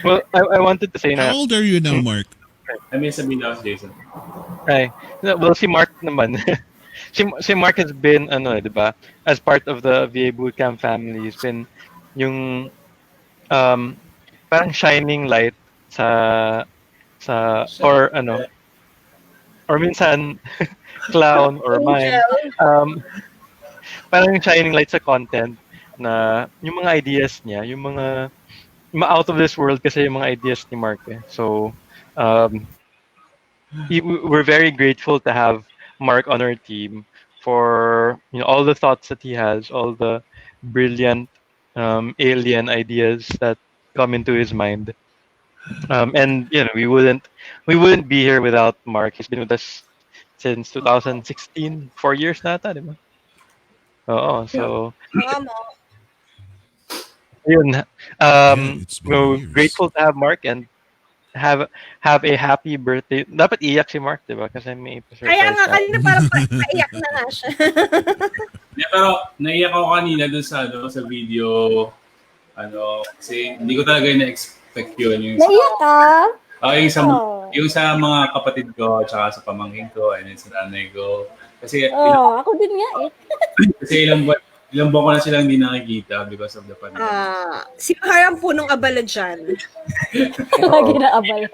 Well, I wanted to say na... How old are you now, Mark? I mean, sabihin na si Jason. Ay, well, si Mark naman. Si Mark has been, di ba, as part of the VA Bootcamp family, he's been yung parang shining light or minsan clown or mime. Parang yung shining light sa content na yung mga ideas niya, yung mga out of this world kasi yung mga ideas ni Mark. So, we're very grateful to have Mark on our team for all the thoughts that he has, all the brilliant alien ideas that come into his mind. And we wouldn't be here without Mark. He's been with us since 2016, 4 years na ata, di ba? Oo, so yun. We're grateful to have Mark and have a happy birthday. Dapat iyak si Mark, di ba? Kasi may surprise. Kaya nga, kanina parang paiyak na nga siya. Pero naiyak ako kanina dun sa video Kasi hindi ko talaga na-expect yun. Naiyak ka? Yung sa, Oh. yung sa mga kapatid ko, tsaka sa pamangkin ko, and then sa nanay ko. Kasi, Ako din nga eh. kasi ilang buwan ko na silang hindi nakikita because of the pandemic. Si Mahar ang punong abala dyan. Lagi na abala.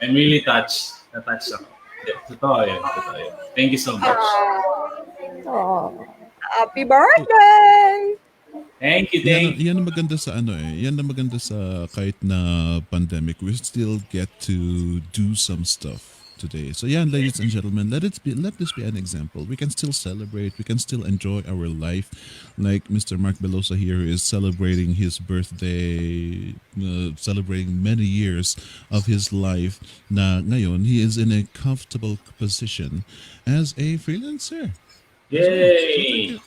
I'm really touched. Na-touch ako. Yeah, totoo yun. Thank you so much. Oh. Happy birthday! Thank you. Yan ang maganda sa yan ang maganda sa kahit na pandemic, we still get to do some stuff today. So yeah, ladies and gentlemen, let this be an example. We can still celebrate, we can still enjoy our life. Like Mr. Mark Belosa here is celebrating his birthday, celebrating many years of his life na ngayon he is in a comfortable position as a freelancer. Yay!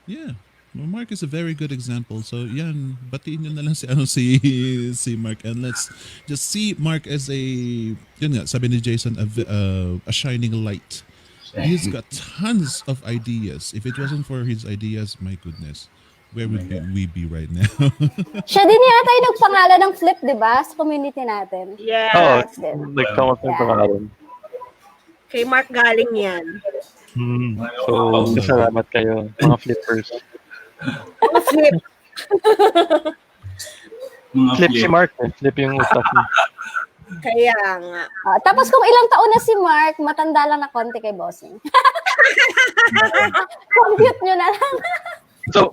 Yeah. Well, Mark is a very good example. So, yan, batiin nyo na lang si Mark, and let's just see Mark as yun nga, sabi ni Jason, a shining light. He's got tons of ideas. If it wasn't for his ideas, my goodness, where would we be right now? Siya din yata yung nagpangalan ng Flip, di ba? Sa community natin. Yes. Nagtama sa pangalan. Kay Mark galing yan. So, salamat kayo, mga flippers. Flip. Flip si Mark eh. Flip yung utak niya. Kaya nga. Tapos kung ilang taon na si Mark, matanda lang na konti kay bossing. Compute nyo na lang. So,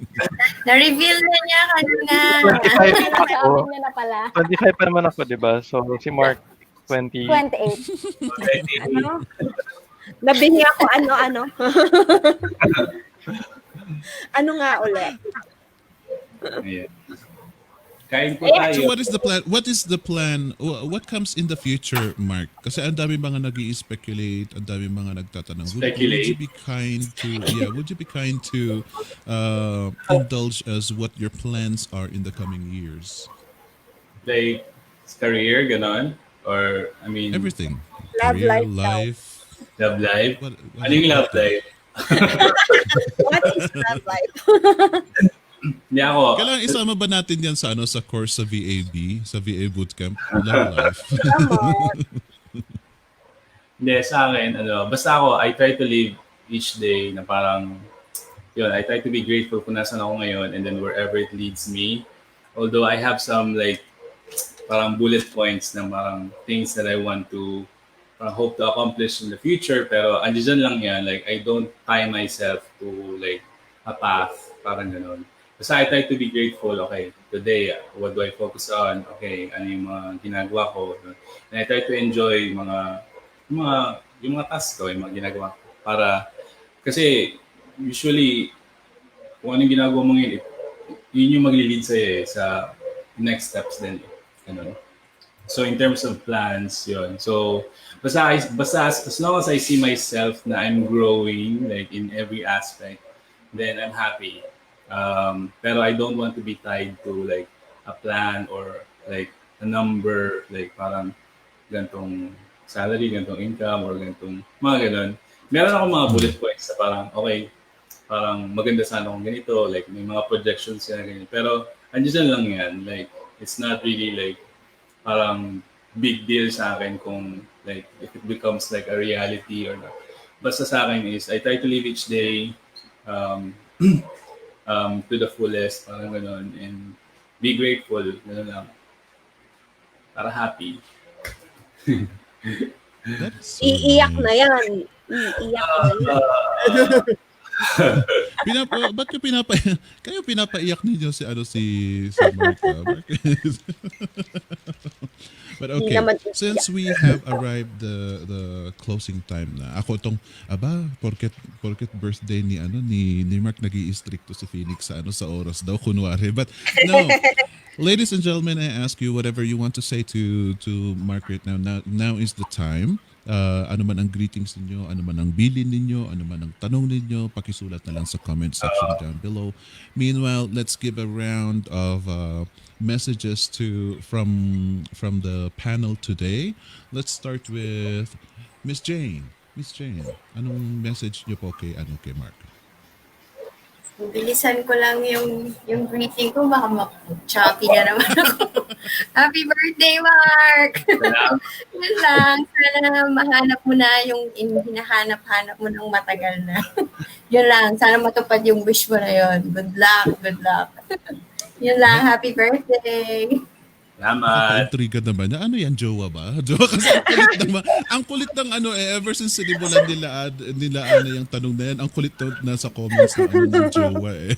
Na-reveal na niya kanina. 25 ako. Sabi niya na pala. 25 pa naman ako, di ba? So, si Mark, 28. Nabingi ako ano. Ano nga ulit? Yeah. Kain po tayo. So what is the plan? What is the plan? What comes in the future, Mark? Kasi ang dami mga nag-i-speculate, ang dami mga nagtatanong. Would you be kind to indulge us what your plans are in the coming years? Like, career, ganon? Or, I mean... Everything. Love Career, life. Love life? What Ano yung love life? What is love life? Hindi ako. Kailangan isama ba natin yan sa sa course sa VAB, sa VA Bootcamp? Love life. Hindi, sa akin, basta ako, I try to live each day na parang, I try to be grateful kung nasan ako ngayon and then wherever it leads me. Although I have some parang bullet points na parang things that I want to hope to accomplish in the future, pero andyan lang yan, I don't tie myself to a path, parang gano'n. Basta I try to be grateful, okay, today, what do I focus on? Okay, ano yung mga ginagawa ko? And I try to enjoy yung mga tasks ko, yung mga ginagawa ko. Kasi usually, kung ano yung ginagawa mo ngayon, yun yung maglilid sa'yo sa next steps din. So in terms of plans, yun. So, basta as long as I see myself na I'm growing in every aspect, then I'm happy. Pero I don't want to be tied to a plan or a number, parang gantong salary, gantong income, or gantong mga ganon. Meron ako mga bullet points na parang, okay, parang maganda sana kung ganito, may mga projections na ganyan. Pero andyan lang yan, it's not really parang big deal sa akin kung if it becomes a reality or not. Basta sa akin is I try to live each day to the fullest, parang gano'n, and be grateful, gano'n lang. Para happy. Iiyak na yan. Iiyak na yan. Ba't kayo pinapaiyak ninyo si Mark? Mark? But okay, since we have arrived the closing time na, ako tong porket birthday ni Mark nag-i-stricto si Phoenix sa oras daw kunwari. But no, ladies and gentlemen, I ask you whatever you want to say to Mark right now. Now is the time. Ano man ang greetings ninyo, ano man ang bilin ninyo, ano man ang tanong ninyo, pakisulat na lang sa comment section down below. Meanwhile, let's give a round of messages from the panel today. Let's start with Miss Jane. Miss Jane, anong message niyo po kay Mark? Bilisan ko lang yung greeting ko. Baka choppy na naman ako. Happy birthday, Mark! Yun lang. Sana mahanap mo na yung hinahanap-hanap mo ng matagal na. Yun lang. Sana matupad yung wish mo na yun. Good luck, good luck. Yun lang. Happy birthday! Salamat. Intriga naman niya. Ano yan, jowa ba? Jowa kasi ang kulit naman. Ang kulit ng ever since sinimulan nila yung tanong na yan, ang kulit na nasa comments na ng jowa eh.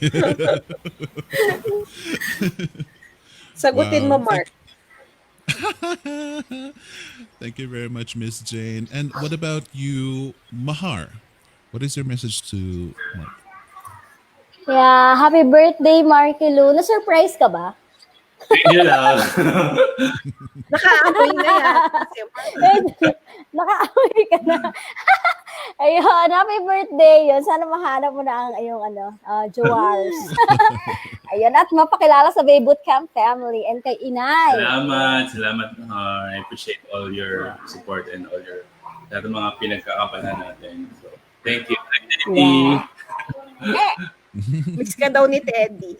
Sagutin mo, Mark. Thank you very much, Miss Jane. And what about you, Mahar? What is your message to Mark? Yeah, happy birthday, Marky Lou. Na-surprise ka ba? Yun lang. Nakaamoy na yan. Nakaamoy ka na. Ayun, happy birthday. Yun, sana mahanap mo na ang iyong jewels. Ayun, at mapakilala sa Bay Bootcamp family and kay Inay. Salamat. I appreciate all your support and all your lahat ng mga pinagkakapalan natin. So, thank you. Yeah. Mix ka daw ni Teddy.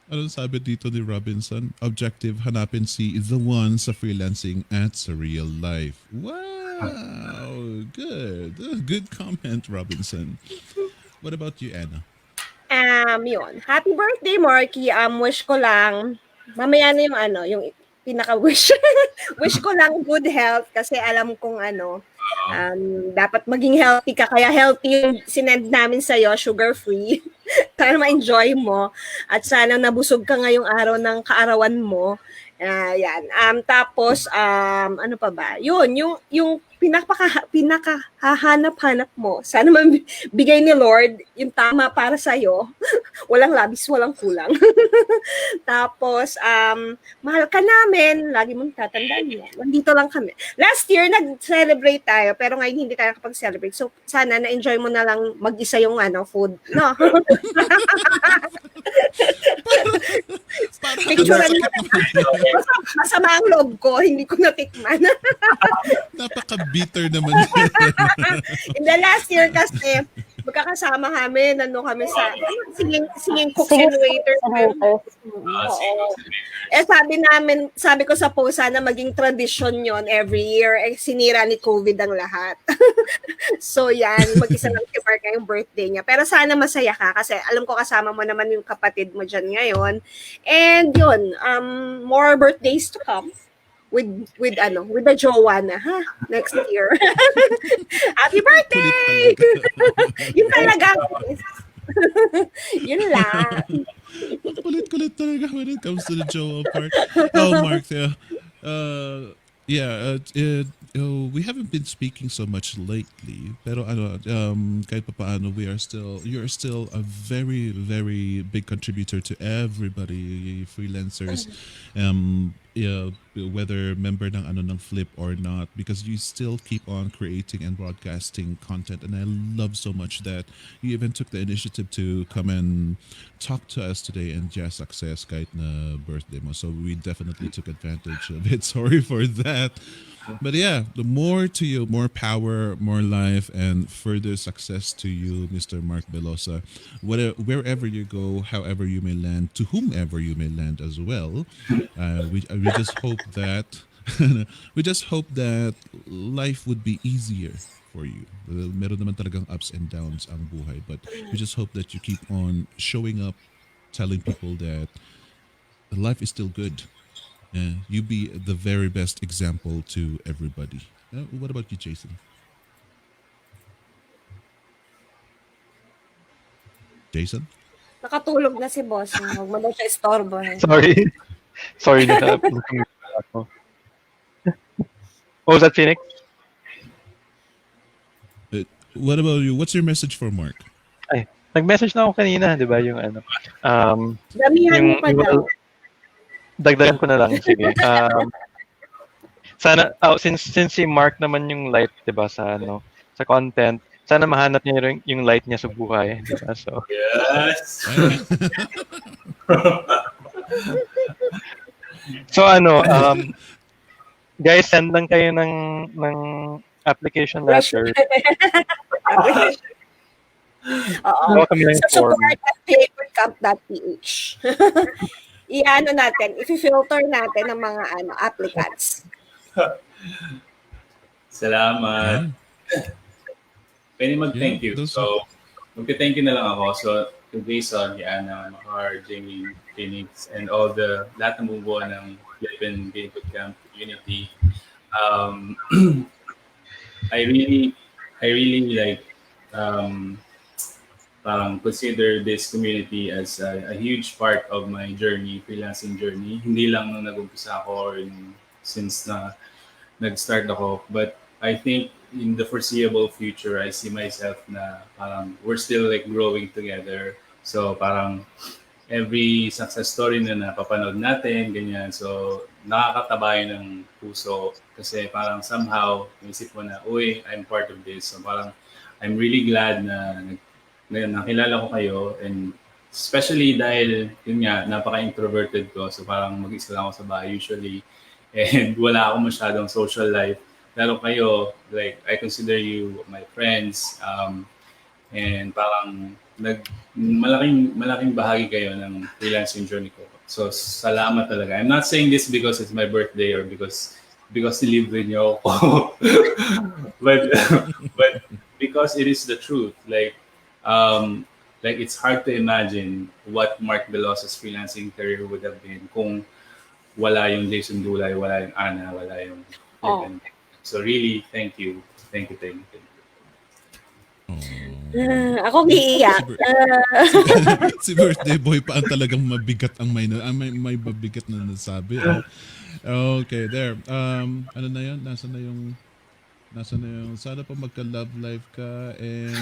Anong sabi dito ni Robinson? Objective, hanapin si the one sa freelancing at sa real life. Wow! Good. Good comment, Robinson. What about you, Anna? Yun. Happy birthday, Marky. Wish ko lang, mamaya na yung pinaka-wish. Wish ko lang good health kasi alam kong dapat maging healthy ka. Kaya healthy yung sinend namin sa'yo, sugar-free. Para ma-enjoy mo. At sana nabusog ka ngayong araw ng kaarawan mo. Yan. Tapos, ano pa ba? Yun, yung pinakahahanap-hanap mo. Sana bigay ni Lord yung tama para sa'yo. Walang labis, walang kulang. Tapos, mahal ka namin. Lagi mong tatandaan yan. Nandito lang kami. Last year, nag-celebrate tayo. Pero ngayon, hindi tayo kapag-celebrate. So, sana na-enjoy mo na lang mag-isa yung food. No? Picturean mo. Masama ang loob ko. Hindi ko natikman. Napaka-bitter naman. In the last year kasi, magkakasama kami, kami sa singing cooks and waiters. Sabi ko sa post, sana maging tradisyon yon every year. Sinira ni COVID ang lahat. So yan, mag-isa lang si Mark yung birthday niya. Pero sana masaya ka kasi alam ko kasama mo naman yung kapatid mo dyan ngayon. And yun, more birthdays to come. With the jowa na, next year. Happy birthday! Yun talaga. Yun lang. Kulit talaga when it comes to the jowa part. Oh, Mark, we haven't been speaking so much lately, pero kahit pa paano, you're still a very, very big contributor to everybody, freelancers, whether member ng Flip or not, because you still keep on creating and broadcasting content, and I love so much that you even took the initiative to come and talk to us today in JasSuccess kahit na birthday mo. So we definitely took advantage of it. Sorry for that. But yeah, the more to you, more power, more life, and further success to you, Mr. Mark Belosa. Wherever you go, however you may land, to whomever you may land as well. We just hope that life would be easier for you. Meron naman talagang ups and downs ang buhay, but we just hope that you keep on showing up, telling people that life is still good. You be the very best example to everybody. What about you, Jason? Jason? Nakatulog na si boss. Huwag mo daw siya istorbo. Sorry na ako. What was that, Phoenix? What about you? What's your message for Mark? Ay, nag-message na ako kanina, di ba? Yung Damihan mo pa daw. Dagdagan ko na lang, sige. Sana, since si Mark naman yung light, di ba, sa content, sana mahanap niya yung light niya sa buhay, di ba? So, Yes! so guys, send lang kayo ng application letter. Oo. Baka kami ng So, form. support at playbootcamp.ph. I-ano natin, i-filter natin ang mga applicants. Salamat. Yan. Pwede mag-thank Yeah, you. those So, mag-thank you na lang ako. So, to Jason, Yana, Mahar, Jamie, Phoenix, and all the lahat ng bumubuo ng Philippine Gay Bootcamp community. Um, I really like parang consider this community as a huge part of my journey, freelancing journey. Hindi lang nung nag-umpisa ako or since na nag-start ako. But I think in the foreseeable future, I see myself na parang we're still like growing together. So parang every success story na napapanood natin, ganyan. So nakakatabayan ng puso kasi parang somehow naisip mo na, uy, I'm part of this. So parang I'm really glad na nakilala ko kayo, and especially dahil yun nga, napaka-introverted ko. So parang mag-isa lang ako sa bahay usually and wala akong masyadong social life. Pero kayo, like, I consider you my friends, and parang malaking bahagi kayo ng freelancing journey ko. So salamat talaga. I'm not saying this because it's my birthday or because nilibre niyo ako. but because it is the truth. Like it's hard to imagine what Mark Velosa's freelancing career would have been kung wala yung Jason Dulay, wala yung Ana, wala yung Kevin. So really, thank you. Thank you. Ako umiiyak. Si birthday boy pa ang talagang mabigat ang may mabigat na nasabi. Okay, there. Ano na yun? Nasaan na yung sana pa magka-love life ka, and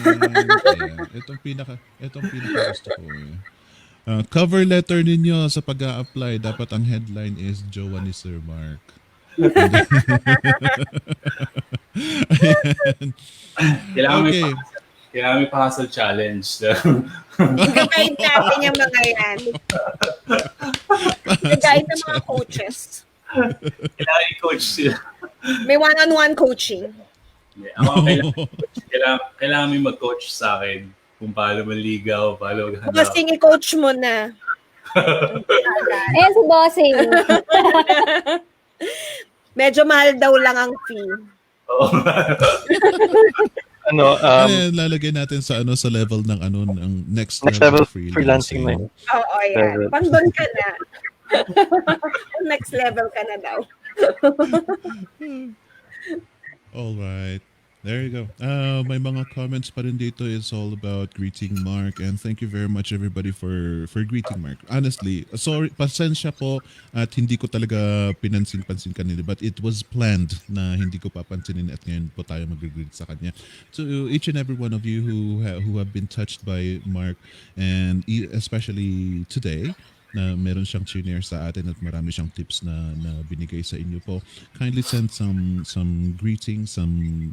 ayan, itong pinaka gusto ko. Cover letter ninyo sa pag-a-apply, dapat ang headline is Jowa ni Sir Mark. Kailangan may pa-hustle challenge. I-guide natin yung mga yan. I-guide ng mga coaches. Kailangan i-coach sila. May one-on-one coaching. Yeah, ako kailangan may mag-coach sa akin kung paano maligaw, paano maghanap. Bossing, i-coach mo na. Ayan si Bossing. Medyo mahal daw lang ang fee. Oo. Lalagay natin sa sa level ng ng next level level freelancing na yun. Oo, yan. Pang doon ka na. Next level ka na daw. All right. There you go. May mga comments pa rin dito is all about greeting Mark, and thank you very much everybody for greeting Mark. Honestly, sorry, pasensya po at hindi ko talaga pinansin-pansin kanina, but it was planned na hindi ko papansinin at ngayon po tayo mag-greet sa kanya. So each and every one of you who have been touched by Mark, and especially today, na meron siyang shinare sa atin at marami siyang tips na binigay sa inyo po. Kindly send some greetings, some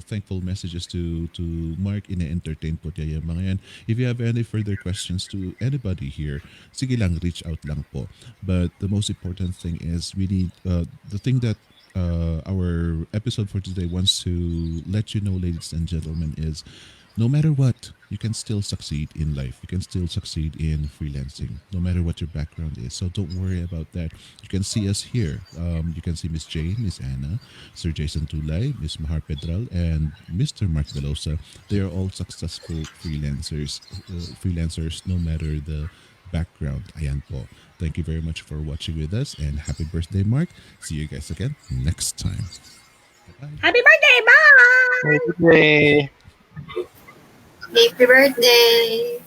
thankful messages to Mark. Ine-entertain po niya yung mga yan. If you have any further questions to anybody here, sige lang, reach out lang po. But the most important thing is really the thing that our episode for today wants to let you know, ladies and gentlemen, is no matter what, you can still succeed in life. You can still succeed in freelancing, no matter what your background is. So don't worry about that. You can see us here. You can see Miss Jane, Miss Anna, Sir Jason Tulay, Miss Mahar Pedral, and Mr. Mark Velosa. They are all successful freelancers, no matter the background. Ayan po. Thank you very much for watching with us, and happy birthday, Mark. See you guys again next time. Bye-bye. Happy birthday! Bye! Happy birthday! Happy birthday!